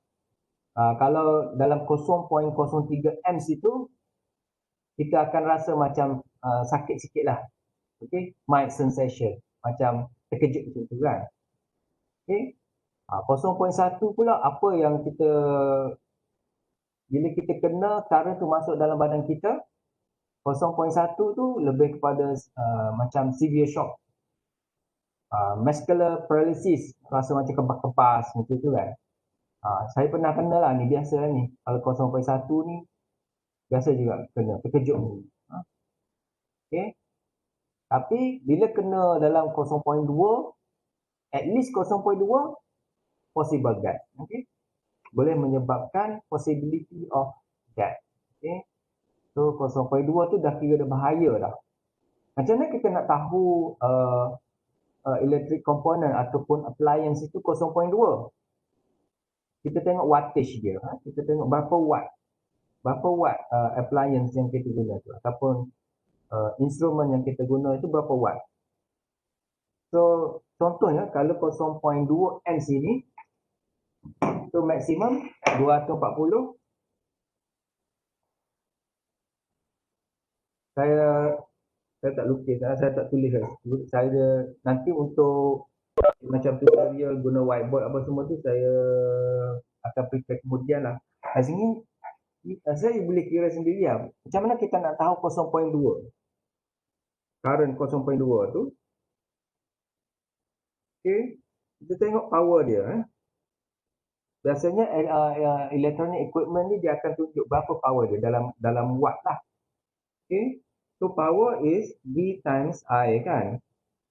kalau dalam 0.03 amps itu, kita akan rasa macam sakit sikit lah. Okay. Mild sensation. Macam terkejut macam tu kan. Okay. 0.1 pula apa yang kita, bila kita kena current tu masuk dalam badan kita, 0.1 tu lebih kepada macam severe shock. Muscular paralysis, rasa macam kebas-kebas macam tu kan. Saya pernah kena lah ni, biasa lah ni. Kalau 0.1 ni, biasa juga kena, terkejut ni. Okay. Tapi bila kena dalam 0.2, at least 0.2, possible death. Okay. Boleh menyebabkan possibility of death. Okay. So 0.2 tu dah kira dah bahaya dah. Macam mana kita nak tahu electric component ataupun appliance itu 0.2? Kita tengok wattage dia. Kita tengok berapa watt appliance yang kita guna tu ataupun instrumen yang kita guna itu berapa watt. So contohnya kalau 0.2 amps ini tu maksimum 240. Saya tak lukis, saya tak tulis. Saya nanti untuk macam tutorial guna whiteboard apa semua tu saya akan prepare kemudian lah. Kat sini saya boleh kira sendiri lah. Macam mana kita nak tahu 0.2? Current 0.2 tu. Okay. Kita tengok power dia. Biasanya electronic equipment ni dia akan tunjuk berapa power dia dalam watt lah. Okay. So power is V times I kan.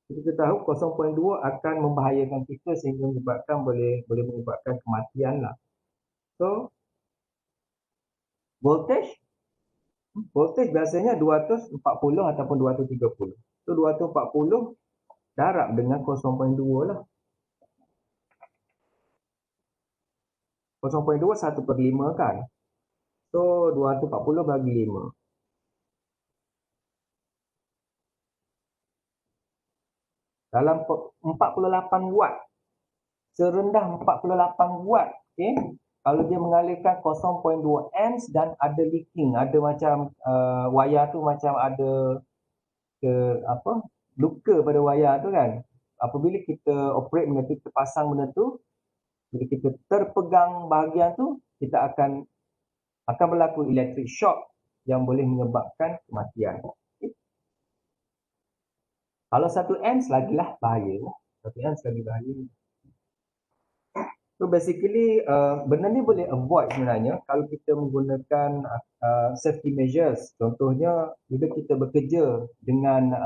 Kita tahu 0.2 akan membahayakan kita sehingga boleh menyebabkan kematian lah. So voltage biasanya 240 ataupun 230. So 240 darab dengan 0.2 lah. 0.2 1/5 kan. So 240 bagi 5. Dalam 48 watt. Serendah 48 watt. Okay. Kalau dia mengalirkan 0.2 amps dan ada leaking, ada macam wayar tu macam ada luka pada wayar tu kan. Apabila kita operate benda tu, kita pasang benda tu, bila kita terpegang bahagian tu, kita akan berlaku electric shock yang boleh menyebabkan kematian. Okay. Kalau 1 amps lagilah bahaya. 1 amps lagi bahaya. So basically benda ni boleh avoid sebenarnya kalau kita menggunakan safety measures. Contohnya bila kita bekerja dengan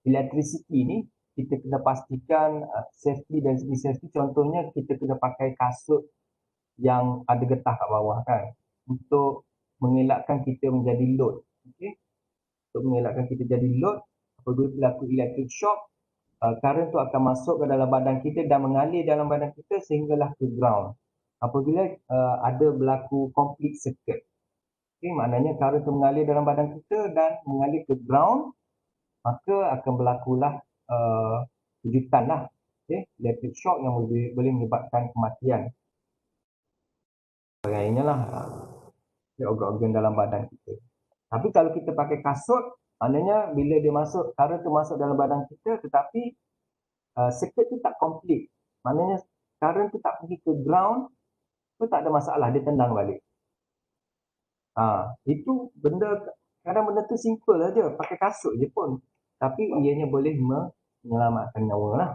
electricity ni, kita kena pastikan safety dari segi safety. Contohnya kita kena pakai kasut yang ada getah kat bawah kan, untuk mengelakkan kita menjadi load. Okay? Untuk mengelakkan kita jadi load, apabila berlaku electric shock, current tu akan masuk ke dalam badan kita dan mengalir dalam badan kita sehinggalah ke ground. Apabila ada berlaku complete circuit, okay, maknanya current tu mengalir dalam badan kita dan mengalir ke ground, maka akan berlakulah kejutan lah, okay, electric shock yang boleh menyebabkan kematian. Sebagainya lah, organ-organ dalam badan kita. Tapi kalau kita pakai kasut, maknanya bila dia masuk, current tu masuk dalam badan kita, tetapi circuit tu tak complete. Maknanya current tu tak pergi ke ground, tu tak ada masalah, dia tendang balik. Itu benda, kadang benda tu simple saja, pakai kasut je pun. Tapi ianya boleh menyelamatkan nyawa lah.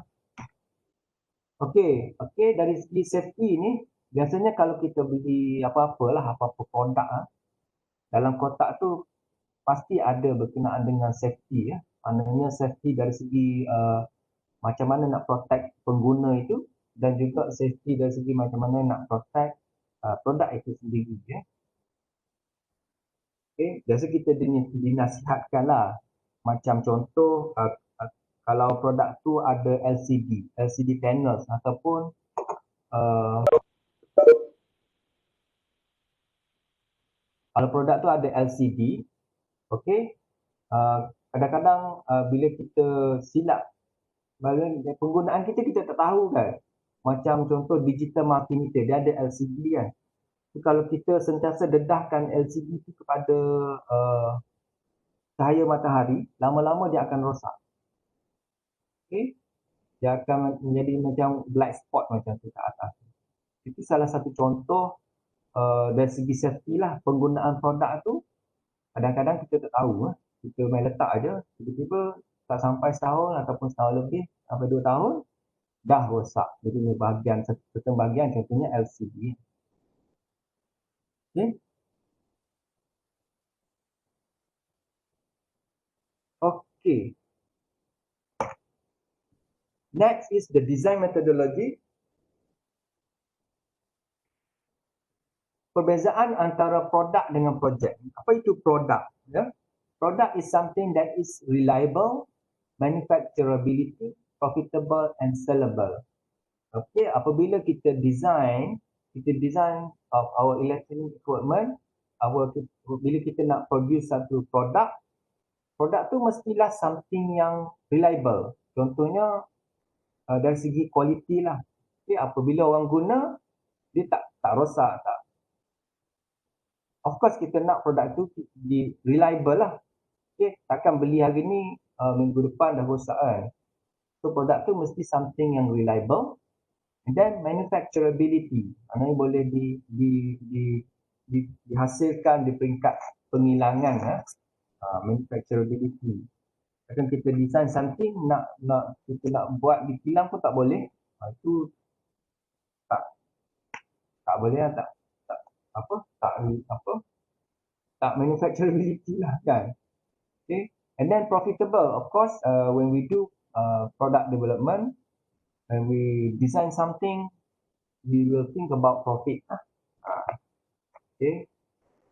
Okey, dari segi safety ni, biasanya kalau kita beli apa-apa produk, dalam kotak tu pasti ada berkenaan dengan safety ya. Maknanya safety dari segi macam mana nak protect pengguna itu, dan juga safety dari segi macam mana nak protect produk itu sendiri ya. Okay, biasa kita dinasihatkan lah. Macam contoh kalau produk tu ada LCD panels ataupun kalau produk tu ada LCD, okey, kadang-kadang bila kita silap penggunaan kita tak tahu kan. Macam contoh digital multimeter, dia ada LCD kan. So, kalau kita sentiasa dedahkan LCD itu kepada cahaya matahari, lama-lama dia akan rosak. Okay? Dia akan menjadi macam black spot macam tu kat atas. Itu salah satu contoh dari segi safety lah. Penggunaan produk tu kadang-kadang kita tak tahu. Kita main letak aja, tiba-tiba tak sampai setahun ataupun setahun lebih sampai 2 tahun dah rosak. Jadi bahagian certain bahagian contohnya LCD. Okay. Okay. Next is the design methodology. Perbezaan antara produk dengan projek. Apa itu produk? Ya? Product is something that is reliable, manufacturability, profitable and sellable. Okay, apabila kita design of our electronic equipment, bila kita nak produce satu produk tu mestilah something yang reliable. Contohnya dari segi kualiti lah. Okay, apabila orang guna, dia tak rosak, tak. Of course kita nak produk tu di reliable lah. Okay, takkan beli hari ni minggu depan dah rosak kan. So produk tu mesti something yang reliable. And then manufacturability, maknanya boleh dihasilkan di peringkat pengilangan ya. Manufacturability. Akan kita design something kita nak buat di kilang pun tak boleh. Itu tak boleh lah, tak manufacturability lah kan. Okay. And then profitable, of course, when we do product development, when we design something, we will think about profit. Okay.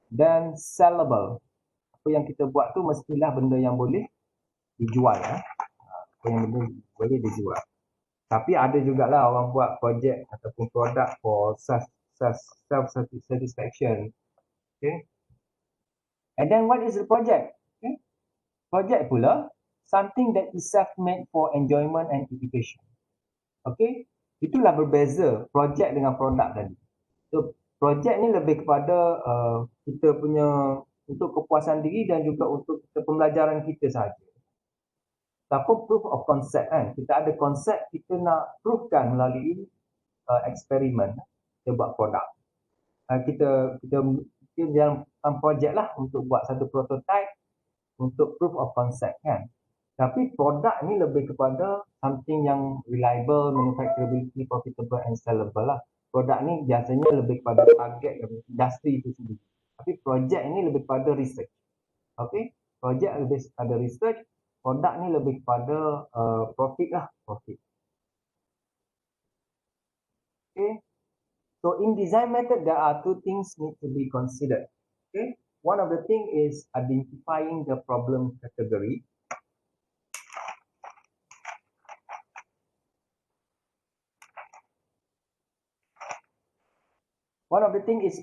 Dan sellable, apa yang kita buat tu mestilah benda yang boleh dijual. Apa yang benda boleh dijual. Tapi ada jugalah orang buat projek ataupun produk for self-satisfaction. Okay. And then what is the project? Okay. Project pula, something that is self-made for enjoyment and education. Okay. Itulah berbeza projek dengan produk tadi. So, projek ni lebih kepada kita punya untuk kepuasan diri dan juga untuk pembelajaran kita sahaja. Tapi proof of concept kan. Kita ada konsep, kita nak proofkan melalui eksperimen. Kita buat produk. Kita dalam projek lah untuk buat satu prototype untuk proof of concept kan. Tapi produk ni lebih kepada something yang reliable, manufacturability, profitable and sellable lah. Produk ni biasanya lebih kepada target industri itu sendiri. Tapi projek ni lebih kepada research. Okay, projek lebih kepada research, produk ni lebih kepada profit lah, profit. Okay, so in design method there are two things need to be considered. Okay, one of the thing is identifying the problem category. One of the thing is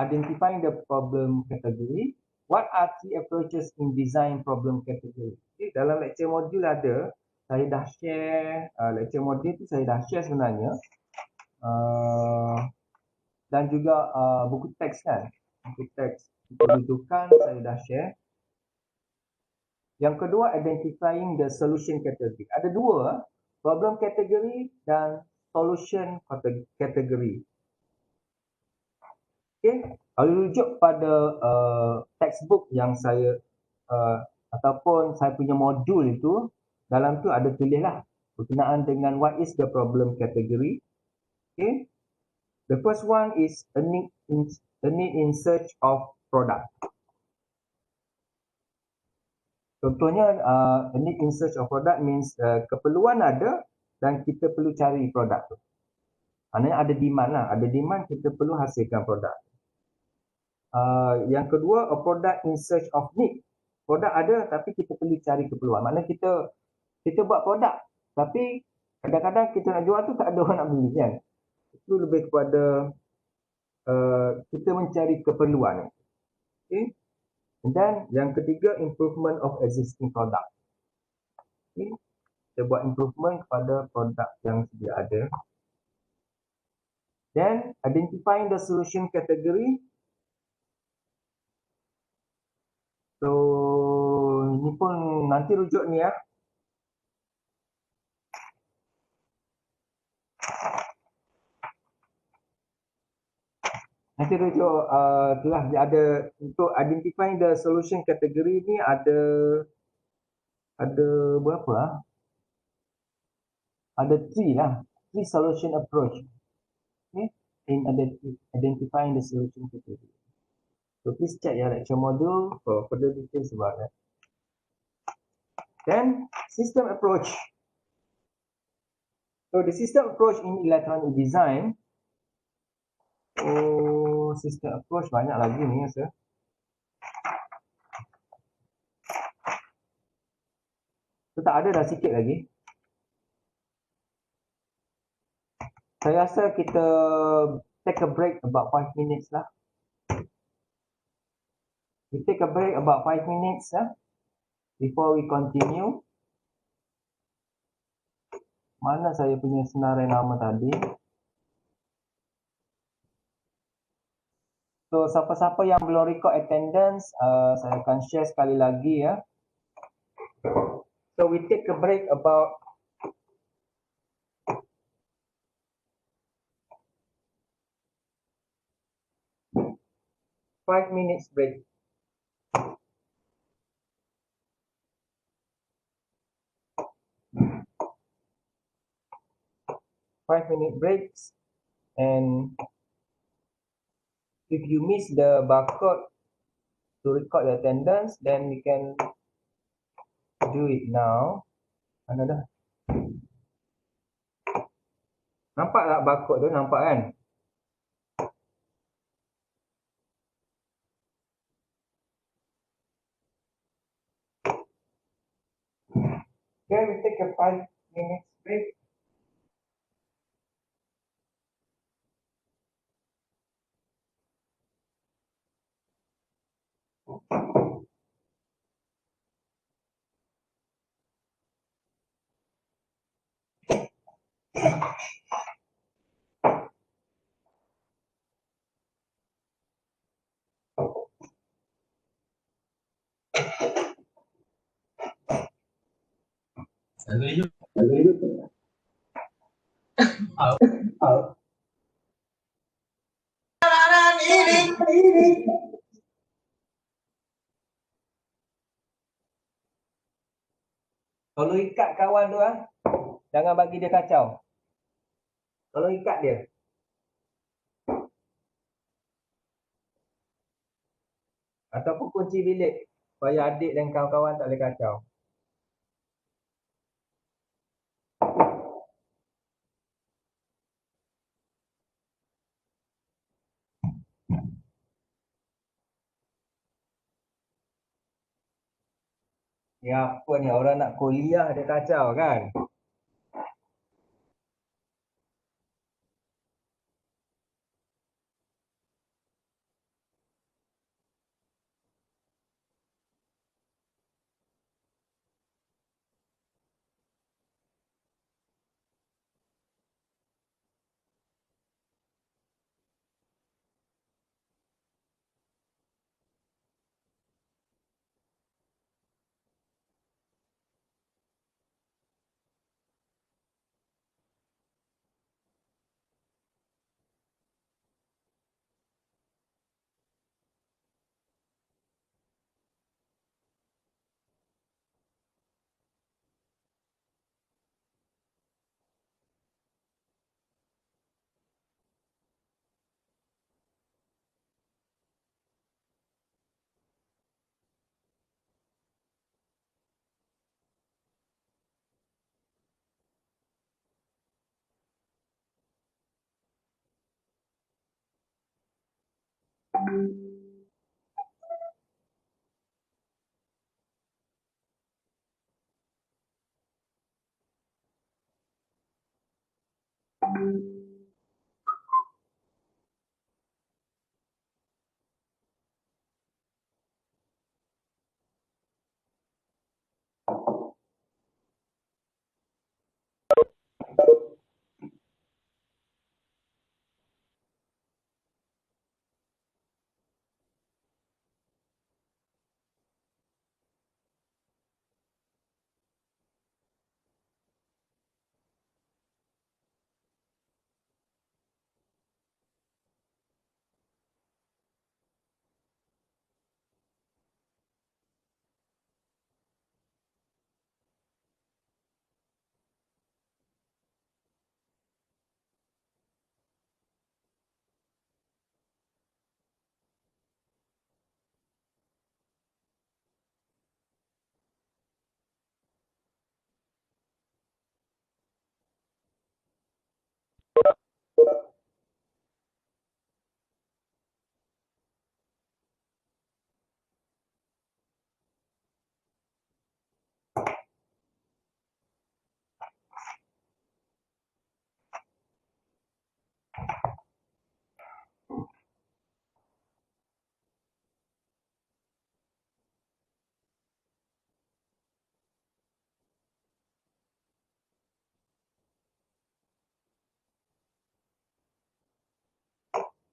identifying the problem category. What are key approaches in design problem category? Okay, dalam lecture module ada, saya dah share, lecture module tu saya dah share sebenarnya. Dan juga buku teks kan. Buku teks kedudukan saya dah share. Yang kedua, identifying the solution category. Ada dua, problem category dan solution category. Okay, kalau rujuk pada textbook yang saya ataupun saya punya modul itu, dalam tu ada tulislah berkenaan dengan what is the problem category. Okay, the first one is a need in search of product. Contohnya a need in search of product means keperluan ada dan kita perlu cari produk tu. Maknanya ada demand lah, ada demand kita perlu hasilkan produk. Yang kedua, a product in search of need. Produk ada tapi kita perlu cari keperluan. Maknanya kita buat produk tapi kadang-kadang kita nak jual tu tak ada orang nak beli kan. Itu lebih kepada kita mencari keperluan. Okay. Dan yang ketiga, improvement of existing product. Okay. Kita buat improvement kepada produk yang sedia ada. Then identifying the solution category. So, ini pun nanti rujuk ni ya. Nanti rujuk itulah dia ada untuk identifying the solution category ni ada berapa ah? Ada 3 lah. 3 solution approach. Okay? In identifying the solution category. So please check your lecture module for further details about that. Then system approach. So the system approach in electronic design. Oh, system approach banyak lagi ni ya. So tak ada dah sikit lagi. Saya rasa kita take a break about 5 minutes lah. We take a break about 5 minutes before we continue. Mana saya punya senarai nama tadi? So siapa-siapa yang belum record attendance, saya akan share sekali lagi ya. So we take a break about 5 minutes break. Five-minute breaks, and if you miss the barcode to record the attendance, then we can do it now. Mana dah? Nampak tak barcode tu? Nampak kan? Okay, we take a 5 minutes break. Kalau ikat kawan tu jangan bagi dia kacau. Kalau ikat dia. Ataupun kunci bilik supaya adik dan kawan-kawan tak boleh kacau. Ni apa ni, orang nak kuliah dia kacau kan?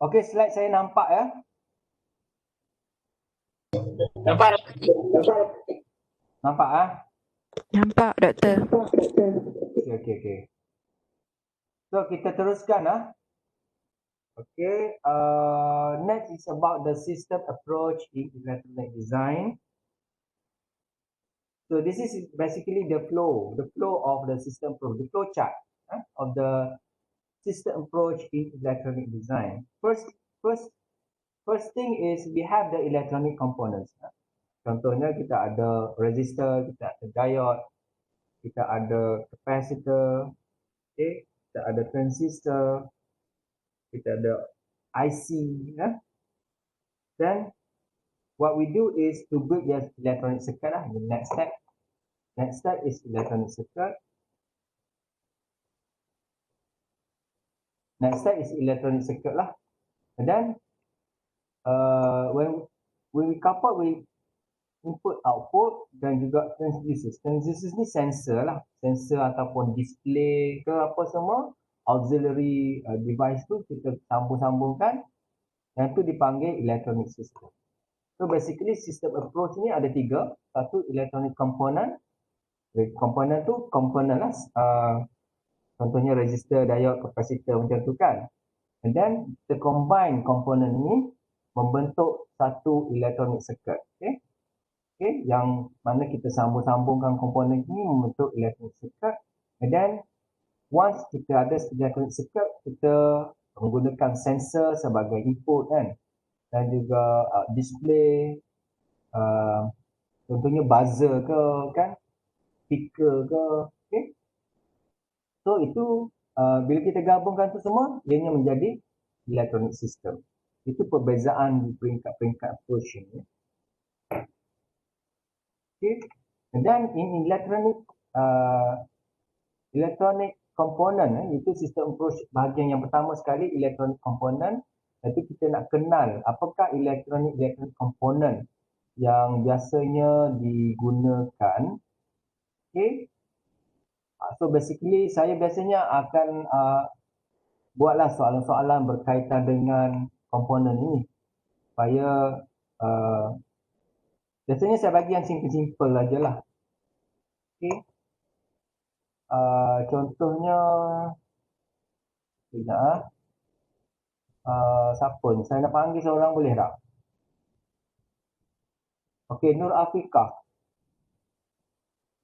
Okey, slide saya nampak ya. Nampak? Nampak Nampak, Doktor. Okey. So kita teruskan Okay, next is about the system approach in electronic design. So this is basically the flow of the system approach, the flow chart of the system approach in electronic design. First thing is we have the electronic components. Contohnya kita ada resistor, kita ada diode, kita ada capacitor, okay, kita ada transistor, kita ada IC. Then what we do is to build the electronic circuit The next step is electronic circuit. Next step is electronic circuit And then when we couple with input output dan juga transducers. Transducers ni sensor sensor ataupun display ke apa semua, auxiliary device tu kita sambung-sambungkan, yang tu dipanggil electronic system. So basically system approach ni ada 3. Satu electronic component. Component tu contohnya resistor, diode, capacitor macam tu kan. And then the combine component ni membentuk satu electronic circuit. Okay. Okay, yang mana kita sambung-sambungkan komponen ini membentuk electronic circuit. And then once kita ada electronic circuit, kita menggunakan sensor sebagai input kan, dan juga display, contohnya buzzer ke kan, speaker ke, okay. So itu bila kita gabungkan tu semua, ianya menjadi electronic system. Itu perbezaan di peringkat-peringkat approach ini. Okay. And then in electronic component, itu sistem approach bahagian yang pertama sekali, electronic component. Nanti kita nak kenal apakah electronic component yang biasanya digunakan. Okay. So basically saya biasanya akan buatlah soalan-soalan berkaitan dengan komponen ini supaya biasanya saya bagi yang simple-simple aja lah. Okay. Contohnya tidak siapa ni? Saya nak panggil seorang boleh tak? Okey, Nur Afika.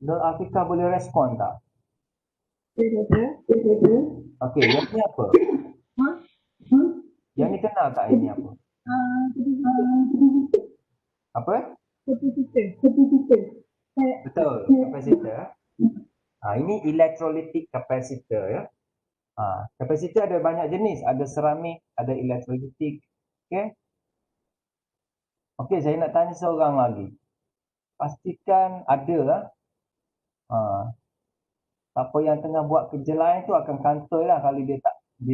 Nur Afika boleh respon tak? Okey, yang ni apa? Yang ni kenal tak ini apa? Apa? Betul, kapasitor. Ini electrolytic capacitor ya. Kapasitor ada banyak jenis, ada seramik, ada electrolytic. Okey. Okey, saya nak tanya seorang lagi. Pastikan ada lah. Siapa yang tengah buat kerja lain tu akan kantoi lah kalau dia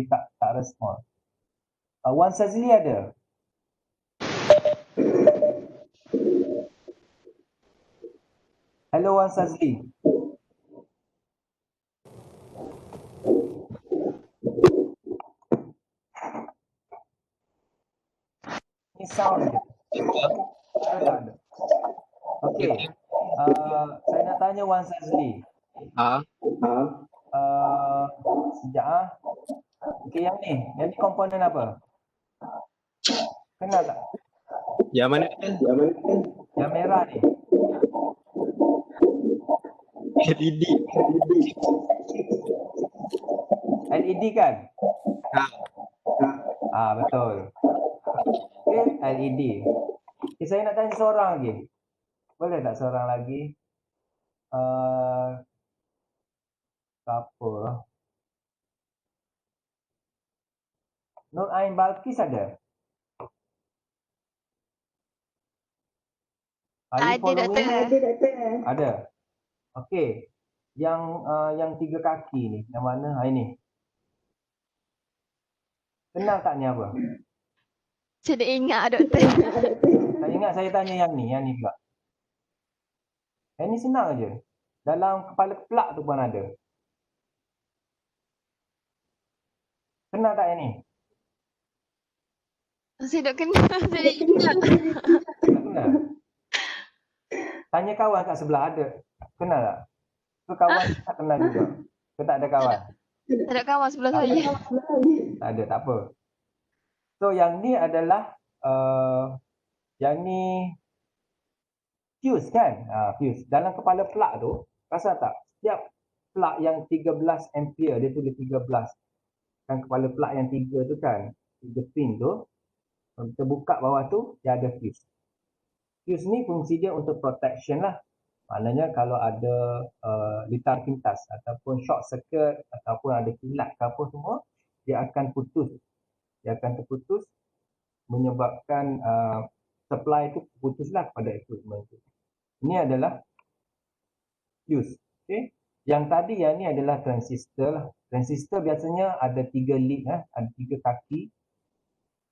tak respon. Wan Sazli ada? Hello Wan Sazli. Ni sound je. Tak ada. Okey. Saya nak tanya Wan Sazli. Sekejap Okey, yang ni komponen apa? Kenal tak? Yang mana? Yang merah ni. LED. LED kan? Betul. Okey, LED. Okay, saya nak tanya seorang lagi. Boleh tak seorang lagi? Siapa? Nur Ain Balkis ada? Ada, Doktor. Ada. Okey. Yang 3 kaki ni, yang mana? Ini. Kenal tak ni apa? Saya tak ingat, Doktor. Tak ingat, saya tanya yang ni pula. Yang ni senang aja. Dalam kepala plug tu pun ada. Kenal tak yang ni? Saya tak kenal, saya tak ingat. Tak kenal? Tanya kawan kat sebelah ada. Kenal tak? Tu kawan tak kenal juga. Ke tak ada kawan? Tak ada kawan sebelah saya. Tak ada, tak apa. So yang ni adalah yang ni fuse kan? Fuse. Dalam kepala plug tu, rasa tak? Setiap plug yang 13 ampere, dia tulis 13. Kan kepala plug yang 3 tu kan, 3 pin tu, kalau kita buka bawah tu, dia ada fuse. Fuse ni fungsi dia untuk protection lah. Maknanya kalau ada litar pintas ataupun short circuit ataupun ada kilat ke apa semua, dia akan putus. Dia akan terputus menyebabkan supply tu putuslah pada equipment tu. Ini adalah fuse. Okay. Yang tadi yang ni adalah transistor lah. Transistor biasanya ada 3 lead, ada 3 kaki.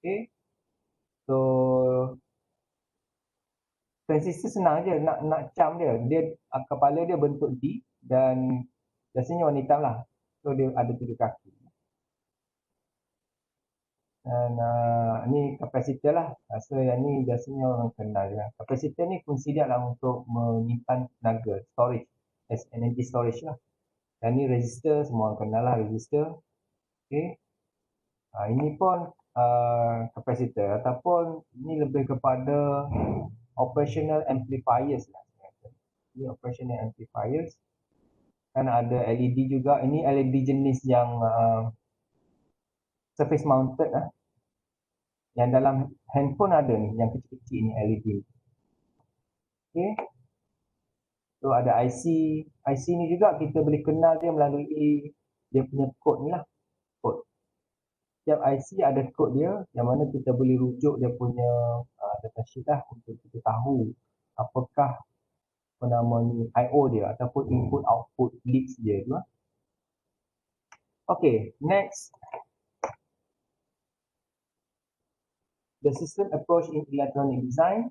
Okay. So transistor senang je nak cam dia. Kepala dia bentuk D dan biasanya warna hitam lah. So dia ada 3 kaki. Dan ni kapasitor lah. So yang ni biasanya orang kenal je. Kapasitor ni fungsi dia adalah untuk menyimpan tenaga, storage, as energy storage lah. Dan ni resistor, semua orang kenal lah resistor. Okay. Ini pun kapasitor ataupun ini lebih kepada operational amplifiers lah. Ini operational amplifiers. Kan ada LED juga. Ini LED jenis yang surface mounted lah. Yang dalam handphone ada ni, yang kecil-kecil ni LED. Okay. So ada IC. IC ni juga kita boleh kenal dia melalui dia punya kod ni lah. Kod. Setiap IC ada kod dia yang mana kita boleh rujuk dia punya datasheet lah untuk kita tahu apakah apa nama ni I/O dia ataupun input output leads dia tu lah. Okay, next. The system approach in electronic design.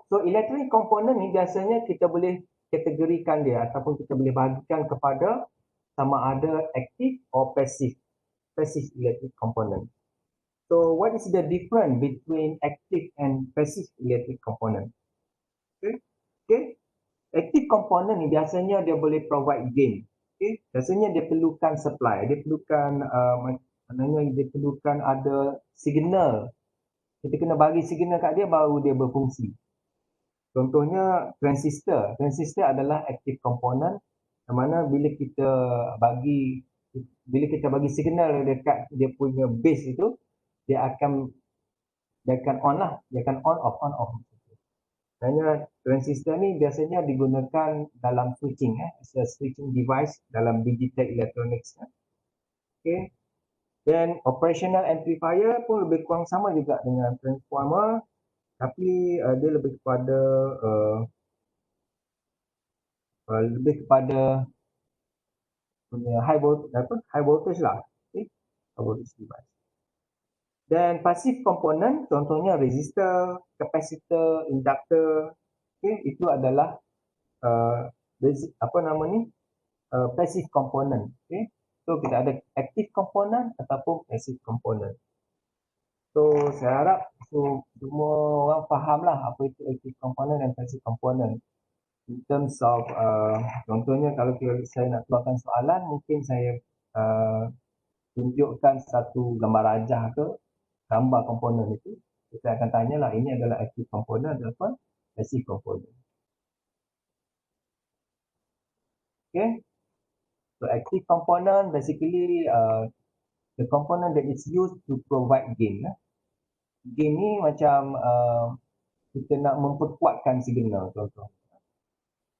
So electronic component ni biasanya kita boleh kategorikan dia ataupun kita boleh bahagikan kepada sama ada active or passive electric component. So what is the difference between active and passive electric component? Okay. Active component ni biasanya dia boleh provide gain. Okay. Biasanya dia perlukan supply, dia perlukan dia perlukan ada signal. Kita kena bagi signal kat dia baru dia berfungsi. Contohnya transistor. Transistor adalah active component yang mana bila kita bagi signal dekat dia punya base itu, dia akan on lah, dia akan on off. Hanya transistor ni biasanya digunakan dalam switching as a switching device dalam digital electronics. Okay. Dan operational amplifier pun lebih kurang sama juga dengan transformer, tapi dia lebih kepada punya high voltage lah. Okay. High voltage device. Dan passive component contohnya resistor, capacitor, inductor. Okay, itu adalah passive component. Okay. So kita ada active component ataupun passive component. So saya harap semua orang fahamlah apa itu active component dan passive component. In terms of contohnya kalau saya nak keluarkan soalan, mungkin saya tunjukkan satu gambar rajah ke gambar komponen itu, kita akan tanyalah ini adalah active component atau passive component. Okay. So active component basically the component that is used to provide gain. Gain ni macam kita nak memperkuatkan signal contoh.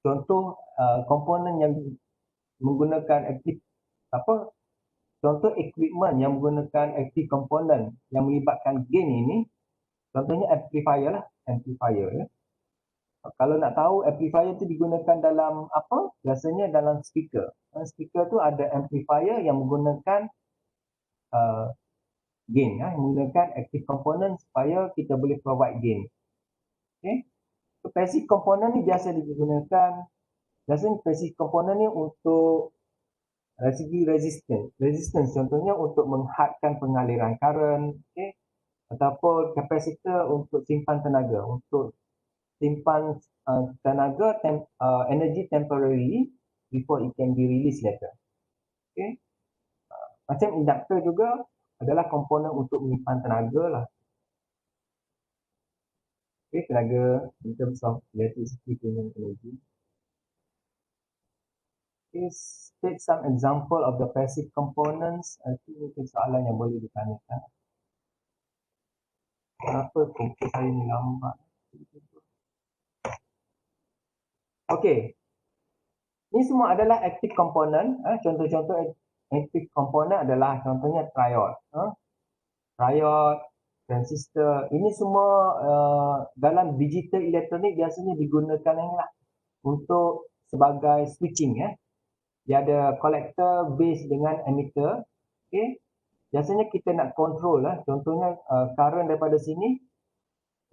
Contoh komponen yang menggunakan contoh equipment yang menggunakan active component yang melibatkan gain ini, contohnya amplifier lah, ya. Kalau nak tahu amplifier itu digunakan dalam apa? Biasanya dalam speaker. Dalam speaker tu ada amplifier yang menggunakan gain, menggunakan active component supaya kita boleh provide gain. Okay. So, passive component ni biasanya passive component ni untuk segi resistance contohnya untuk menghadkan pengaliran current, okay? Ataupun kapasitor untuk simpan tenaga, untuk simpan tenaga energy temporarily before it can be released later. Okay? Macam inductor juga adalah komponen untuk menyimpan tenaga lah. Okay, tenaga in terms of electricity punya energy. Okay, take some example of the passive components. Itu soalan yang boleh ditanyakan. Kenapa komputer saya ni lambat? Okay. Ini semua adalah active component. Contoh-contoh active component adalah contohnya triode. Triode, transistor. Ini semua dalam digital elektronik biasanya digunakan untuk sebagai switching. Dia ada collector, base dengan emitter. Okay. Biasanya kita nak control contohnya current daripada sini,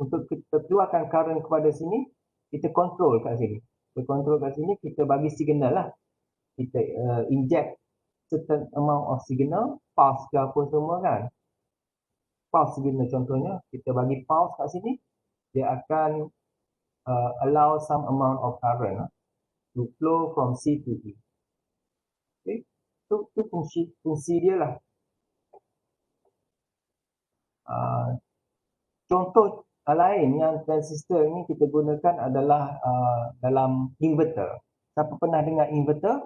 untuk kita keluarkan current kepada sini, kita control kat sini. Kita control kat sini, kita bagi signal lah. Kita inject certain amount of signal, pulse ke apa semua kan. Pulse signal contohnya, kita bagi pulse kat sini, dia akan allow some amount of current to flow from C to E. Okay. Itu fungsi dia lah. contoh lain yang transistor ni kita gunakan adalah dalam inverter. Siapa pernah dengar inverter?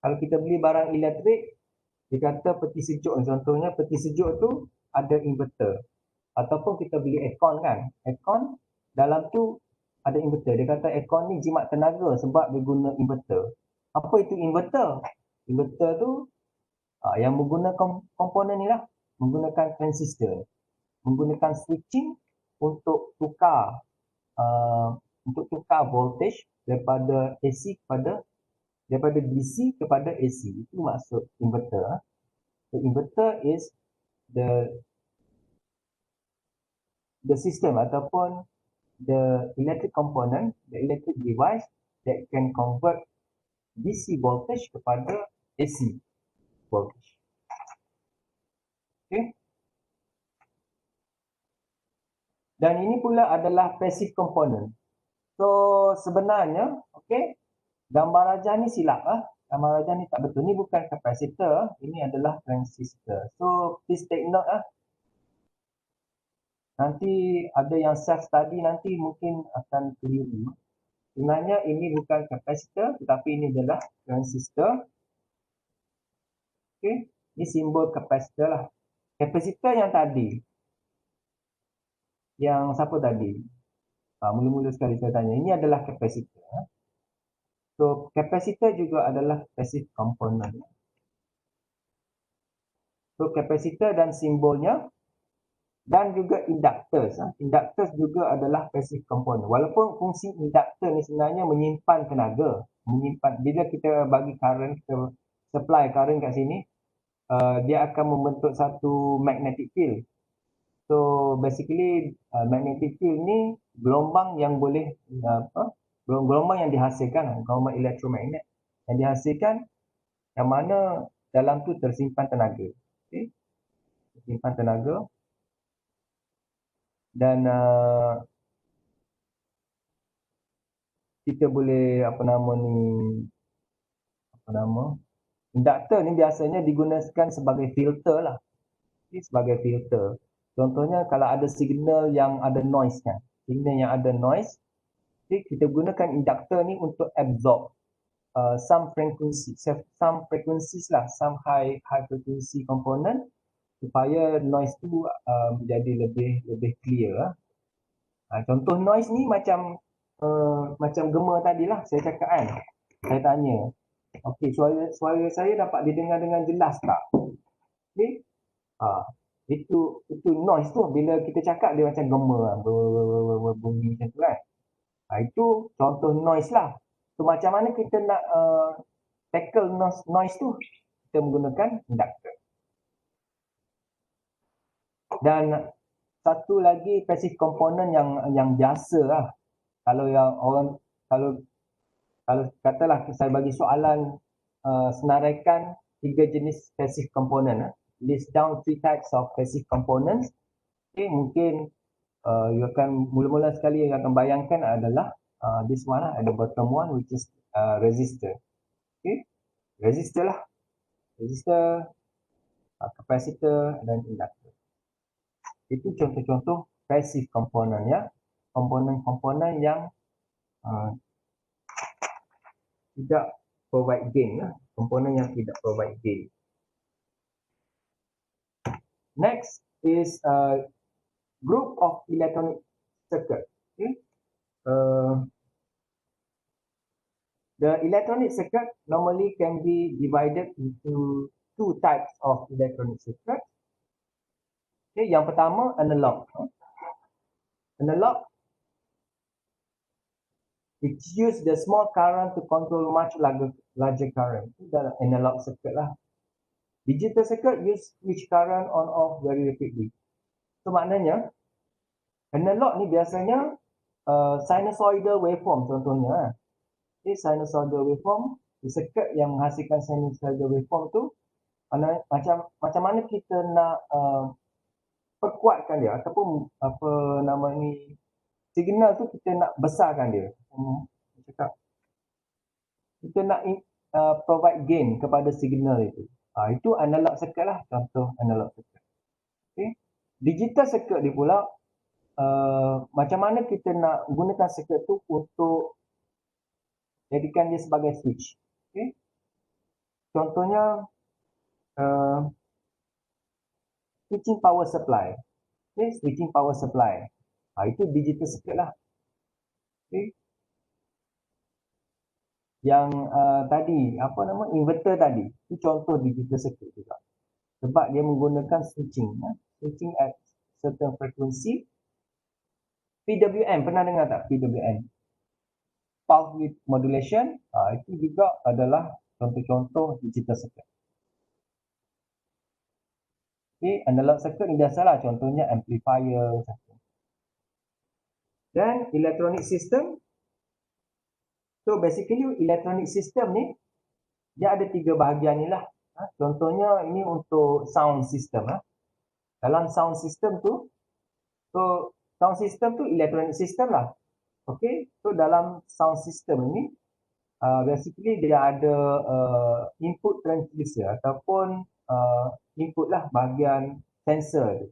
Kalau kita beli barang elektrik, dia kata peti sejuk. Contohnya peti sejuk tu ada inverter. Ataupun kita beli aircon kan. Aircon dalam tu ada inverter. Dia kata aircon ni jimat tenaga sebab dia guna inverter. Apa itu inverter? Inverter tu yang menggunakan komponen ni lah. Menggunakan transistor. Menggunakan switching untuk tukar voltage daripada DC kepada AC. Itu maksud inverter. The inverter is the system ataupun the electric component, the electric device that can convert DC voltage kepada AC voltage. Okay. Dan ini pula adalah passive component. So sebenarnya, okay, gambar rajah ni silap lah. Gambar rajah ni tak betul. Ni bukan kapasitor, ini adalah transistor. So please take note lah. Nanti ada yang self study nanti mungkin akan keliru. Sebenarnya ini bukan kapasitor tetapi ini adalah transistor. Okey, ini simbol kapasitor lah. Kapasitor yang tadi. Yang siapa tadi? Mula-mula sekali saya tanya. Ini adalah kapasitor. So kapasitor juga adalah passive component. So kapasitor dan simbolnya dan juga inductors. Inductors juga adalah passive component. Walaupun fungsi inductor ni sebenarnya menyimpan tenaga. Bila kita bagi current, kita supply current kat sini, dia akan membentuk satu magnetic field. So basically magnetic field ni gelombang yang boleh, gelombang yang dihasilkan, gelombang elektromagnet yang dihasilkan yang mana dalam tu tersimpan tenaga. Okay? Tersimpan tenaga. Dan kita boleh induktor ni biasanya digunakan sebagai filter lah. Sebagai filter. Contohnya kalau ada signal yang ada noise kan. Signal yang ada noise, kita gunakan induktor ni untuk absorb some frequencies lah, some high frequency component supaya noise tu menjadi lebih clear lah. Contoh noise ni macam gema tadilah saya cakap kan. Saya tanya, okey, suara saya dapat didengar dengan jelas tak? Okey. Itu noise tu bila kita cakap dia macam gema bunyi macam tu kan. Itu contoh noise lah. So macam mana kita nak tackle noise tu? Kita menggunakan inductor. Dan satu lagi passive component yang biasa lah. Kalau katalah saya bagi soalan senaraikan 3 jenis passive component. List down 3 types of passive components. Okay, mungkin you akan mula-mula sekali yang akan bayangkan adalah this one lah, the bottom one which is resistor. Okay, resistor lah. Resistor, capacitor dan inductor. Itu contoh-contoh passive component ya. Komponen-komponen yang tidak provide gain ya. Komponen yang tidak provide gain. Next is a group of electronic circuit. Okay. The electronic circuit normally can be divided into 2 types of electronic circuit. Okay, yang pertama analog. Analog, it use the small current to control much larger current. Itu adalah analog circuit lah. Digital circuit use switch current on off very rapidly. So maknanya analog ni biasanya sinusoidal waveform contohnya. Okay, sinusoidal waveform, circuit yang menghasilkan sinusoidal waveform tu macam mana kita nak perkuatkan dia ataupun signal tu kita nak besarkan dia. Kita nak provide gain kepada signal itu. Itu analog circuit lah, contoh analog circuit. Okay. Digital circuit ni pula macam mana kita nak gunakan circuit tu untuk jadikan dia sebagai switch. Okay? Contohnya switching power supply. Okay? Switching power supply. Itu digital circuit lah. Okay? Yang tadi, apa nama, inverter tadi, itu contoh digital circuit juga. Sebab dia menggunakan switching. Switching at certain frequency. PWM, pernah dengar tak PWM? Pulse width modulation, itu juga adalah contoh-contoh digital circuit. Okay, analog circuit ni biasalah, contohnya amplifier. Dan electronic system. So basically electronic system ni, dia ada 3 bahagian ni lah. Contohnya ini untuk sound system. Dalam sound system tu, so sound system tu electronic system lah. Okay, so dalam sound system ini, basically dia ada input transducer ataupun input lah bahagian sensor.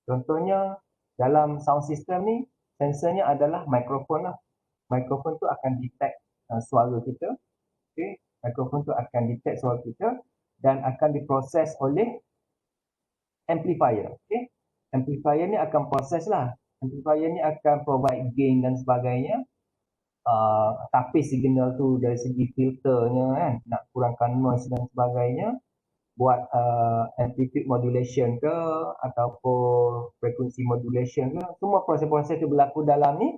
Contohnya dalam sound system ni, sensornya adalah mikrofon lah. Mikrofon tu akan detect suara kita. Okay, mikrofon tu akan detect suara kita dan akan diproses oleh amplifier. Okay, amplifier ni akan proses lah. Amplifier ni akan provide gain dan sebagainya. Tapis signal tu dari segi filternya kan, nak kurangkan noise dan sebagainya, buat amplitude modulation ke ataupun frekuensi modulation ke, semua proses-proses tu berlaku dalam ni.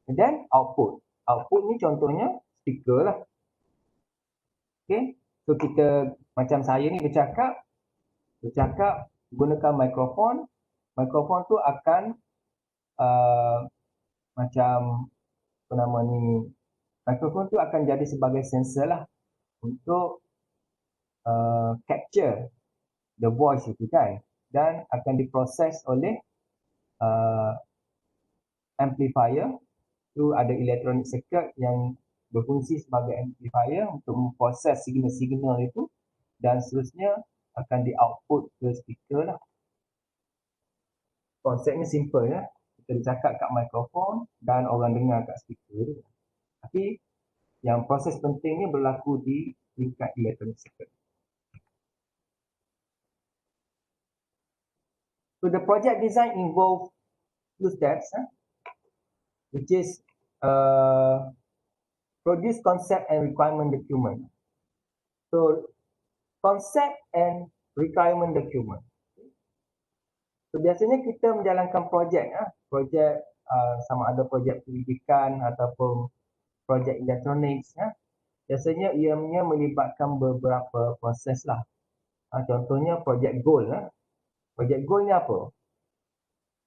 Dan output ni contohnya speaker lah. Okay, so kita macam saya ni bercakap gunakan mikrofon tu akan macam apa nama ni, mikrofon tu akan jadi sebagai sensor lah untuk capture the voice itu kan, dan akan diproses oleh amplifier. Tu ada electronic circuit yang berfungsi sebagai amplifier untuk memproses signal-signal itu dan seterusnya akan di-output ke speaker lah. Konsepnya simple ya. Kita bercakap kat mikrofon dan orang dengar kat speaker. Tapi yang proses pentingnya berlaku di tingkat electronic circuit. So the project design involve 2 steps, which is produce concept and requirement document. So concept and requirement document. So biasanya kita menjalankan projek, sama ada projek pendidikan ataupun projek elektronik. Biasanya ianya melibatkan beberapa proses lah. Contohnya projek goal. Projek goal ni apa?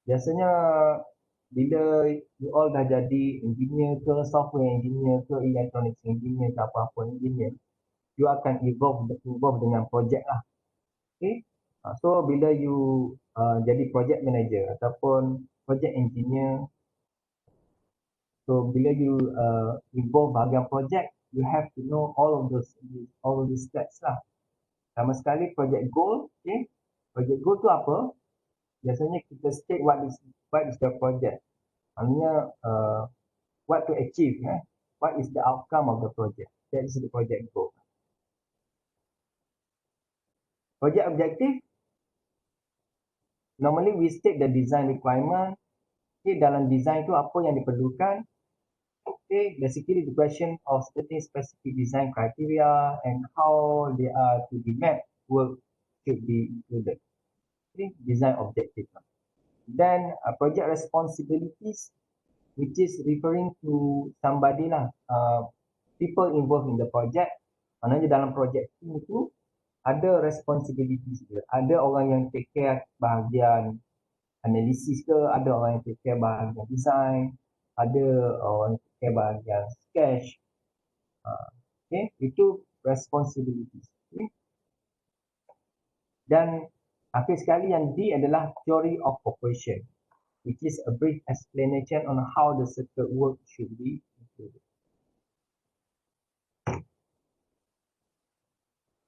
Biasanya bila you all dah jadi engineer ke, software engineer ke, electronics engineer ke apa-apa engineer, you akan involve dengan projek lah. Okay? So bila you jadi project manager ataupun project engineer, so bila you involve bahagian project, you have to know all of these steps lah. Sama sekali project goal, okay? Project goal tu apa? Biasanya kita state what is the project. Maksudnya what to achieve, what is the outcome of the project. That is the project goal. Project objective, normally we state the design requirement. Okay, dalam design tu apa yang diperlukan. Okay, basically the question of stating specific design criteria and how they are to be met work should be included. Okay, design objective. Then project responsibilities, which is referring to somebody lah, people involved in the project. Maknanya dalam project itu ada responsibilities dia. Ada orang yang take care bahagian analisis ke, ada orang yang take care bahagian design, ada orang yang take care bahagian sketch. Okay, itu responsibilities. Okay. Dan akhir sekali yang D adalah theory of operation, which is a brief explanation on how the circuit work should be included.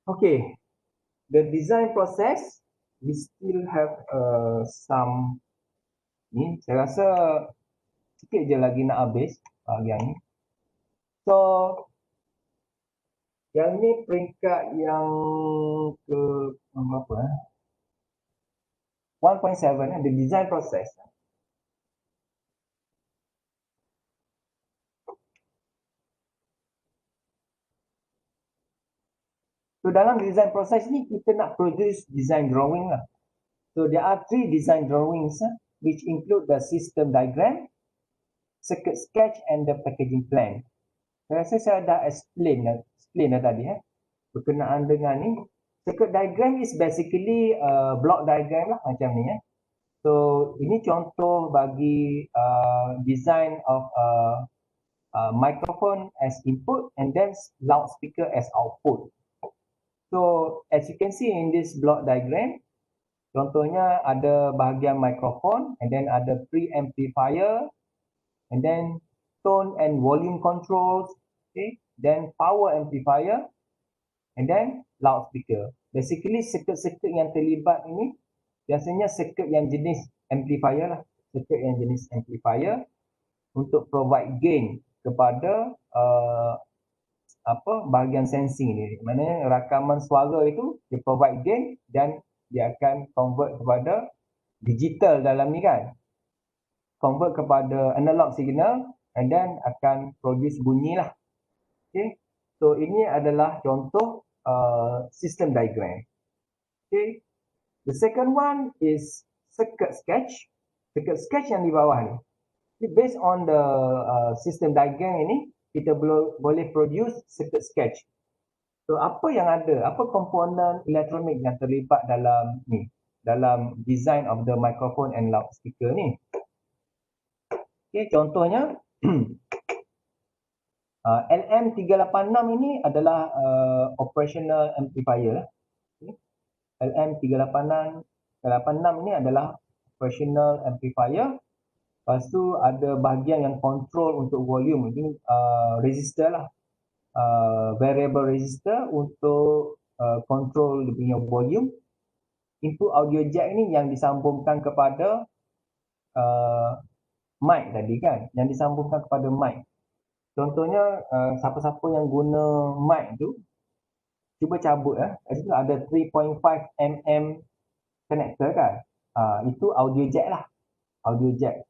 Okay, the design process we still have some ni. Saya rasa sikit je lagi nak habis bahagian ni. So, yang ni peringkat yang ke berapa 1.7 the design process. So dalam design process ni kita nak produce design drawing lah. So there are 3 design drawings which include the system diagram, circuit sketch and the packaging plan. Saya rasa saya dah explain dah tadi berkenaan dengan ni. Circuit diagram is basically block diagram lah macam ni So ini contoh bagi design of microphone as input and then loudspeaker as output. So as you can see in this block diagram, contohnya ada bahagian microphone and then ada preamplifier and then tone and volume controls, okay, then power amplifier and then loudspeaker. Basically circuit-circuit yang terlibat ini biasanya circuit yang jenis amplifier lah, circuit yang jenis amplifier untuk provide gain kepada bahagian sensing ni. Maknanya rakaman suara itu dia provide gain dan dia akan convert kepada digital dalam ni kan. Convert kepada analog signal and then akan produce bunyi lah. Okay. So ini adalah contoh system diagram. Okay. The second one is circuit sketch. Circuit sketch yang di bawah ni. Based on the system diagram ini, kita boleh produce circuit sketch. So apa yang ada, apa komponen elektronik yang terlibat dalam ni, dalam design of the microphone and loudspeaker ni. Okay, contohnya LM386 ini adalah operational amplifier. Okay. LM386 ini adalah operational amplifier. Lepas tu ada bahagian yang control untuk volume. Ini resistor lah. Variable resistor untuk control dia punya volume. Input audio jack ni yang disambungkan kepada mic tadi kan. Yang disambungkan kepada mic. Contohnya siapa-siapa yang guna mic tu, cuba cabut kat situ ada 3.5 mm connector kan. Itu audio jack lah. Audio jack.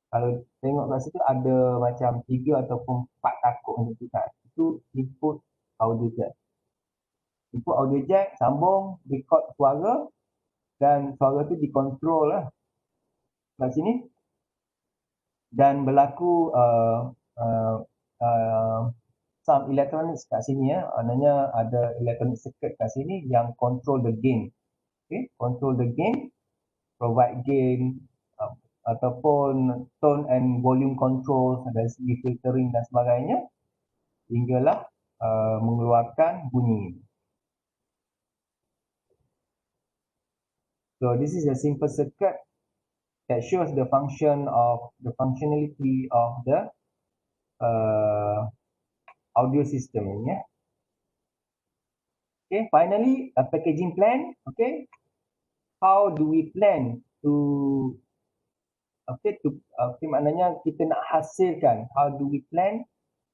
Kalau tengok kat situ ada macam 3 ataupun 4 takuk macam tu kan. Itu input audio jack. Input audio jack sambung record suara dan suara tu dikontrol lah kat sini. Dan berlaku some electronics kat sini maknanya ada electronic circuit kat sini yang control the gain. Okay, control the gain, provide gain ataupun tone and volume control dari segi filtering dan sebagainya hinggalah mengeluarkan bunyi. So this is a simple circuit that shows the functionality of the audio system ini Okay, finally a packaging plan. Okay, how do we plan to maknanya kita nak hasilkan, how do we plan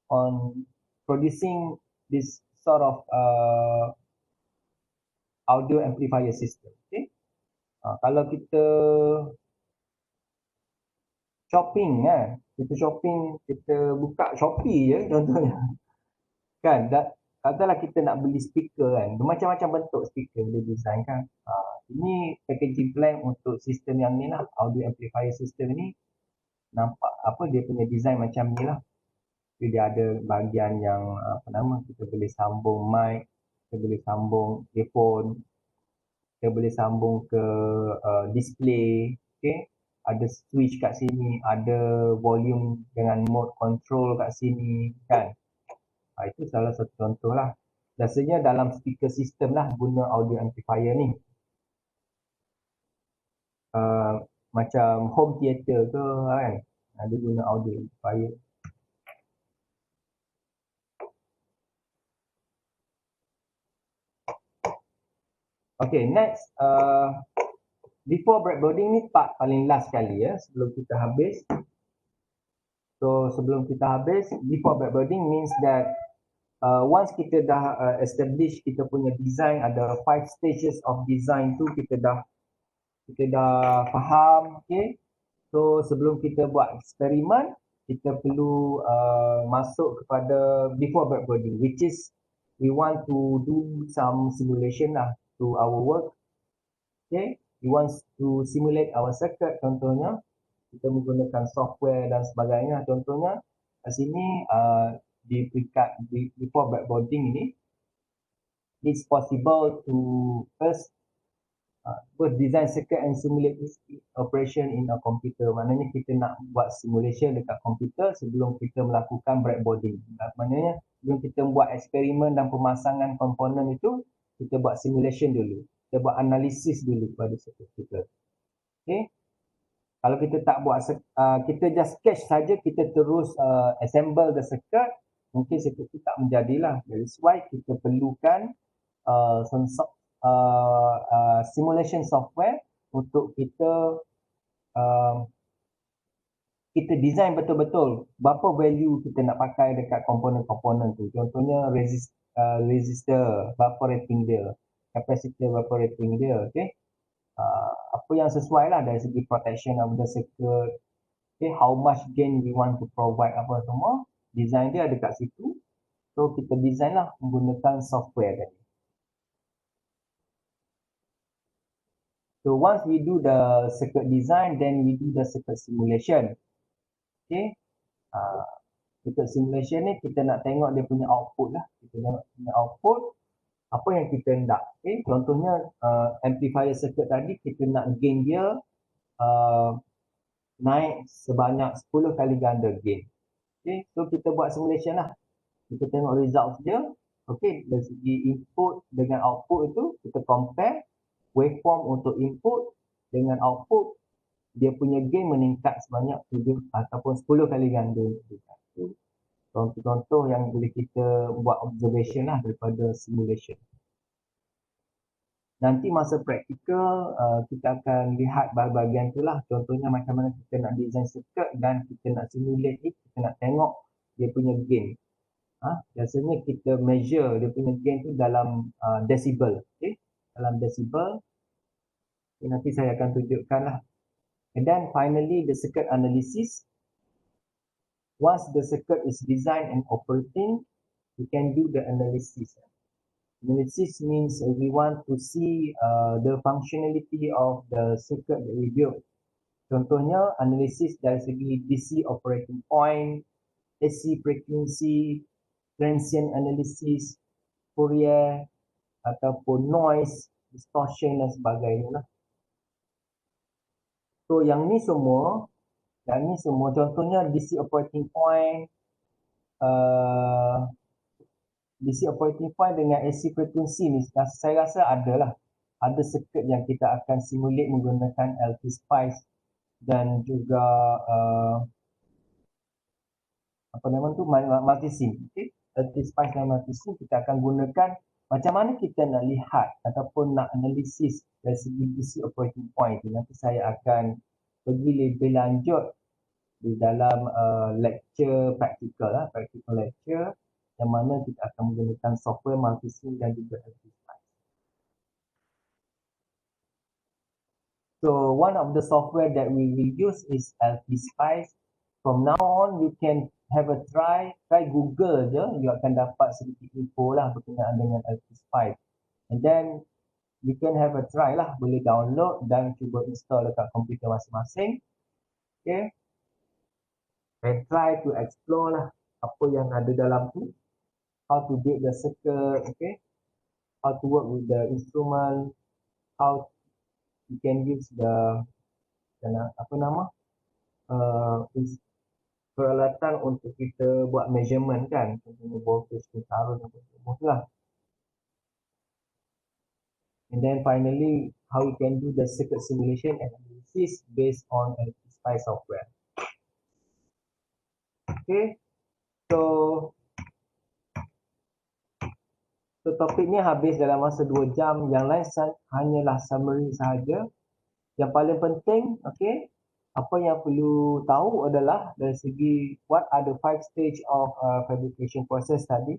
on producing this sort of audio amplifier system. Okay, kalau kita shopping kita buka Shopee je contohnya kan, katalah kita nak beli speaker kan, bermacam-macam bentuk speaker dia design kan. Ini packaging plan untuk sistem yang ni lah, audio amplifier system ni nampak dia punya design macam ni lah. Jadi dia ada bahagian yang kita boleh sambung mic, kita boleh sambung earphone, kita boleh sambung ke display, okay? Ada switch kat sini, ada volume dengan mode control kat sini kan. Itu salah satu contoh lah. Biasanya dalam speaker system lah guna audio amplifier ni. Macam home theater ke kan, ada guna audio amplifier. Okay, next before breadboarding ni part paling last kali ya, sebelum kita habis. So sebelum kita habis, before breadboarding means that once kita dah establish kita punya design, ada 5 stages of design tu kita dah faham, okay. So sebelum kita buat eksperimen, kita perlu masuk kepada before breadboarding, which is we want to do some simulation lah to our work. Okay, we want to simulate our circuit, contohnya kita menggunakan software dan sebagainya. Contohnya kat sini di peringkat before breadboarding ini, it's possible to first both design circuit and simulate this operation in a computer. Maknanya kita nak buat simulation dekat komputer sebelum kita melakukan breadboarding. Maknanya sebelum kita buat eksperimen dan pemasangan komponen itu, kita buat simulation dulu. Kita buat analisis dulu pada circuit kita. Okay. Kalau kita tak buat, kita just sketch saja, kita terus assemble the circuit, mungkin circuit itu tak menjadilah. That's why kita perlukan simulation software untuk kita design betul-betul berapa value kita nak pakai dekat komponen-komponen tu. Contohnya resistor, berapa rating dia, capacitor, berapa rating dia, okay. Apa yang sesuai lah dari segi protection of the circuit, okay, how much gain we want to provide, apa semua, design dia ada kat situ. So kita design lah menggunakan software tadi. So once we do the circuit design, then we do the circuit simulation. Okay, circuit simulation ni kita nak tengok dia punya output lah. Kita tengok punya output, apa yang kita nak. Okay, contohnya amplifier circuit tadi kita nak gain dia naik sebanyak 10 kali ganda gain. Okay, so kita buat simulation lah. Kita tengok results dia. Okay, dari segi input dengan output itu kita compare waveform untuk input dengan output, dia punya gain meningkat sebanyak 7 ataupun 10 kali ganda. Contoh-contoh yang boleh kita buat observation lah daripada simulation. Nanti masa praktikal kita akan lihat bahagian tu lah. Contohnya macam mana kita nak design circuit dan kita nak simulate ni, kita nak tengok dia punya gain. Biasanya kita measure dia punya gain tu dalam decibel. Okay? Dalam decibel. Okay, nanti saya akan tunjukkan lah. And then finally the circuit analysis. Once the circuit is designed and operating, we can do the analysis. Analysis means we want to see the functionality of the circuit that we built. Contohnya analysis dari segi DC operating point, AC frequency, transient analysis, Fourier ataupun noise, distortion dan sebagainya lah. So yang ni semua contohnya DC operating point, DC operating point dengan AC frequency ni saya rasa ada circuit yang kita akan simulate menggunakan LT-Spice dan juga apa nama tu, multisim. Okay? LT-Spice dan multisim kita akan gunakan macam mana kita nak lihat ataupun nak analisis dari segi DC operating point. Nanti saya akan pergi lebih lanjut di dalam lecture practical lecture yang mana kita akan menggunakan software multisim dan juga LT-Spice. So one of the software that we will use is LT-Spice. From now on you can have a try Google je, you akan dapat sedikit info lah berkenaan dengan LT-Spice. And then you can have a try lah, boleh download dan cuba install dekat komputer masing-masing. Okay, and try to explore lah apa yang ada dalam tu, how to build the circuit, okay, how to work with the instrument, how you can use the peralatan untuk kita buat measurement kan, contohnya voltage, current dan semua lah. And then finally, how we can do the circuit simulation and analysis based on LT-Spice software. Okay, so topik ni habis dalam masa 2 jam. Yang lain hanyalah summary sahaja. Yang paling penting, okay, apa yang perlu tahu adalah dari segi what are the 5 stage of fabrication process tadi,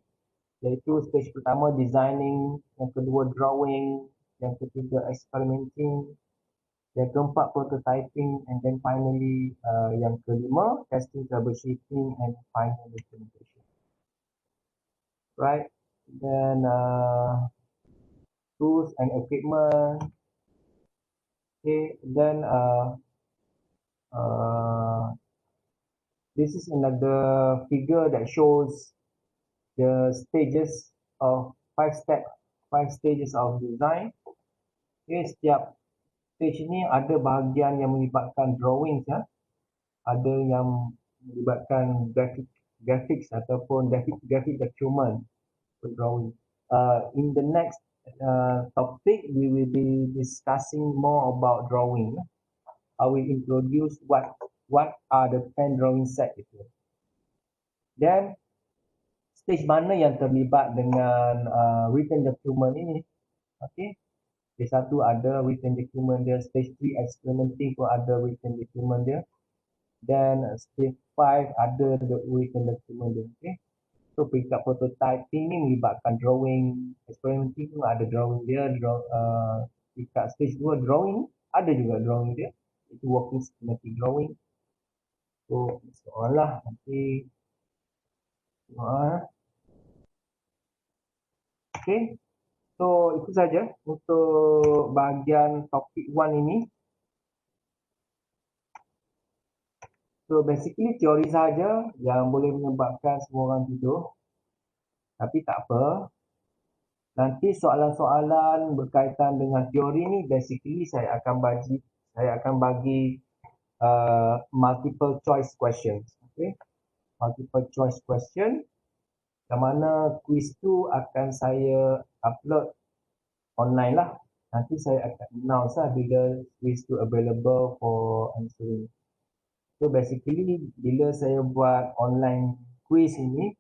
iaitu stage pertama designing, yang kedua drawing, yang ketiga experimenting, yang keempat prototyping, and then finally yang kelima testing, troubleshooting, and final implementation. Right? Then tools and equipment. Okay, then this is another figure that shows the stages of 5 stages of design. Okay, setiap stage ni ada bahagian yang melibatkan drawings, ya. Ada yang melibatkan graphics ataupun graphic document for drawing. In the next topic, we will be discussing more about drawing. I will introduce what are the 10 drawing set itu. Then stage mana yang terlibat dengan written document ini? Okay. Stage 1 ada written document dia, stage 3 experimenting pun ada written document dia. Then stage 5 ada the written document dia. Okay. So peringkat prototyping ni melibatkan drawing, experimenting pun ada drawing dia, peringkat stage 2 drawing ada juga drawing dia. Itu working schematic drawing. So soal lah nanti. Okay. So itu saja untuk bahagian topik 1 ini. So basically teori saja yang boleh menyebabkan semua orang tidur. Tapi tak apa. Nanti soalan-soalan berkaitan dengan teori ni basically saya akan bagi multiple choice questions. Okay. Multiple choice question. Yang mana quiz tu akan saya upload online lah. Nanti saya akan announce lah bila quiz tu available for answering. So basically bila saya buat online quiz ini,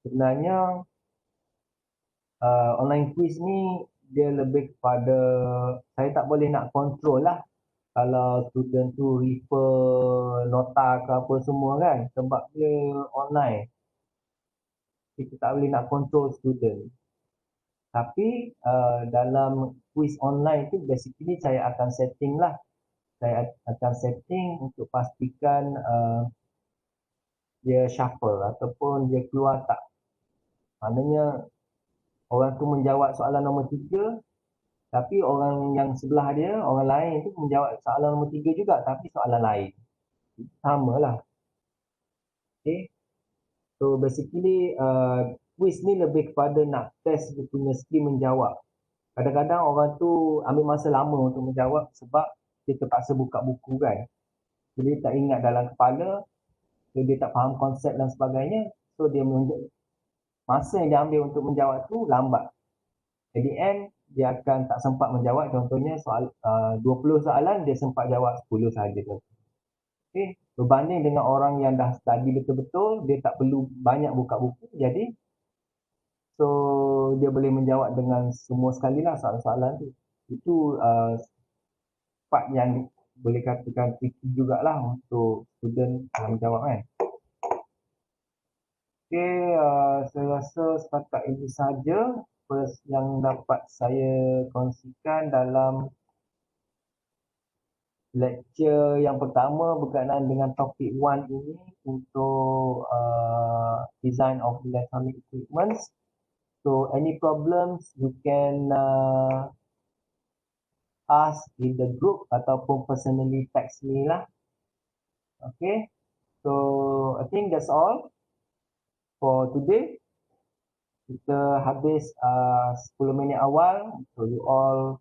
sebenarnya online quiz ni dia lebih kepada saya tak boleh nak control lah kalau student tu refer nota ke apa semua kan, sebab dia online. Kita tak boleh nak control student. Tapi dalam quiz online tu basically saya akan setting lah. Saya akan setting untuk pastikan dia shuffle ataupun dia keluar tak. Maknanya orang tu menjawab soalan nombor 3, tapi orang yang sebelah dia, orang lain tu menjawab soalan nombor 3 juga, tapi soalan lain. Sama lah. Okay. So basically quiz ni lebih kepada nak test dia punya skill menjawab. Kadang-kadang orang tu ambil masa lama untuk menjawab sebab dia terpaksa buka buku kan. Jadi dia tak ingat dalam kepala, so dia tak faham konsep dan sebagainya. So dia masa yang dia ambil untuk menjawab tu lambat. At the end, dia akan tak sempat menjawab. Contohnya soal 20 soalan, dia sempat jawab 10 sahaja. Okay. Berbanding dengan orang yang dah study betul-betul, dia tak perlu banyak buka buku. Jadi, so dia boleh menjawab dengan semua sekali lah soalan-soalan tu. Itu part yang boleh katakan tricky jugalah untuk student menjawab kan. Okay, saya rasa setakat ini saja yang dapat saya kongsikan dalam lecture yang pertama berkenaan dengan topik 1 ini untuk design of electronic equipment. So any problems you can ask in the group ataupun personally text me lah. Okay, so I think that's all for today. Kita habis 10 minit awal, so you all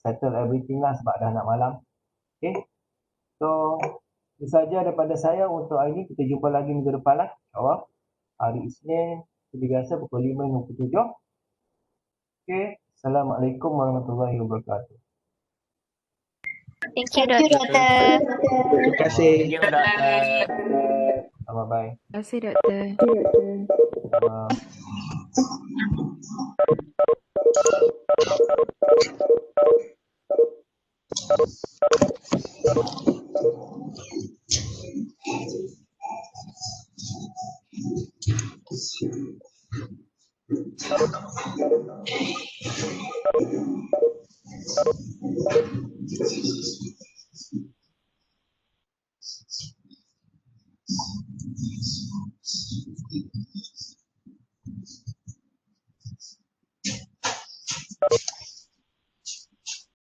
settle everything lah sebab dah nak malam. Okay, so itu saja daripada saya untuk hari ini. Kita jumpa lagi minggu depan lah, insyaAllah. Hari Isnin, seperti biasa pukul 5.27. Okay, Assalamualaikum warahmatullahi wabarakatuh. Thank you, Doktor. Terima kasih. Bye-bye. Terima kasih, Doktor. Bye.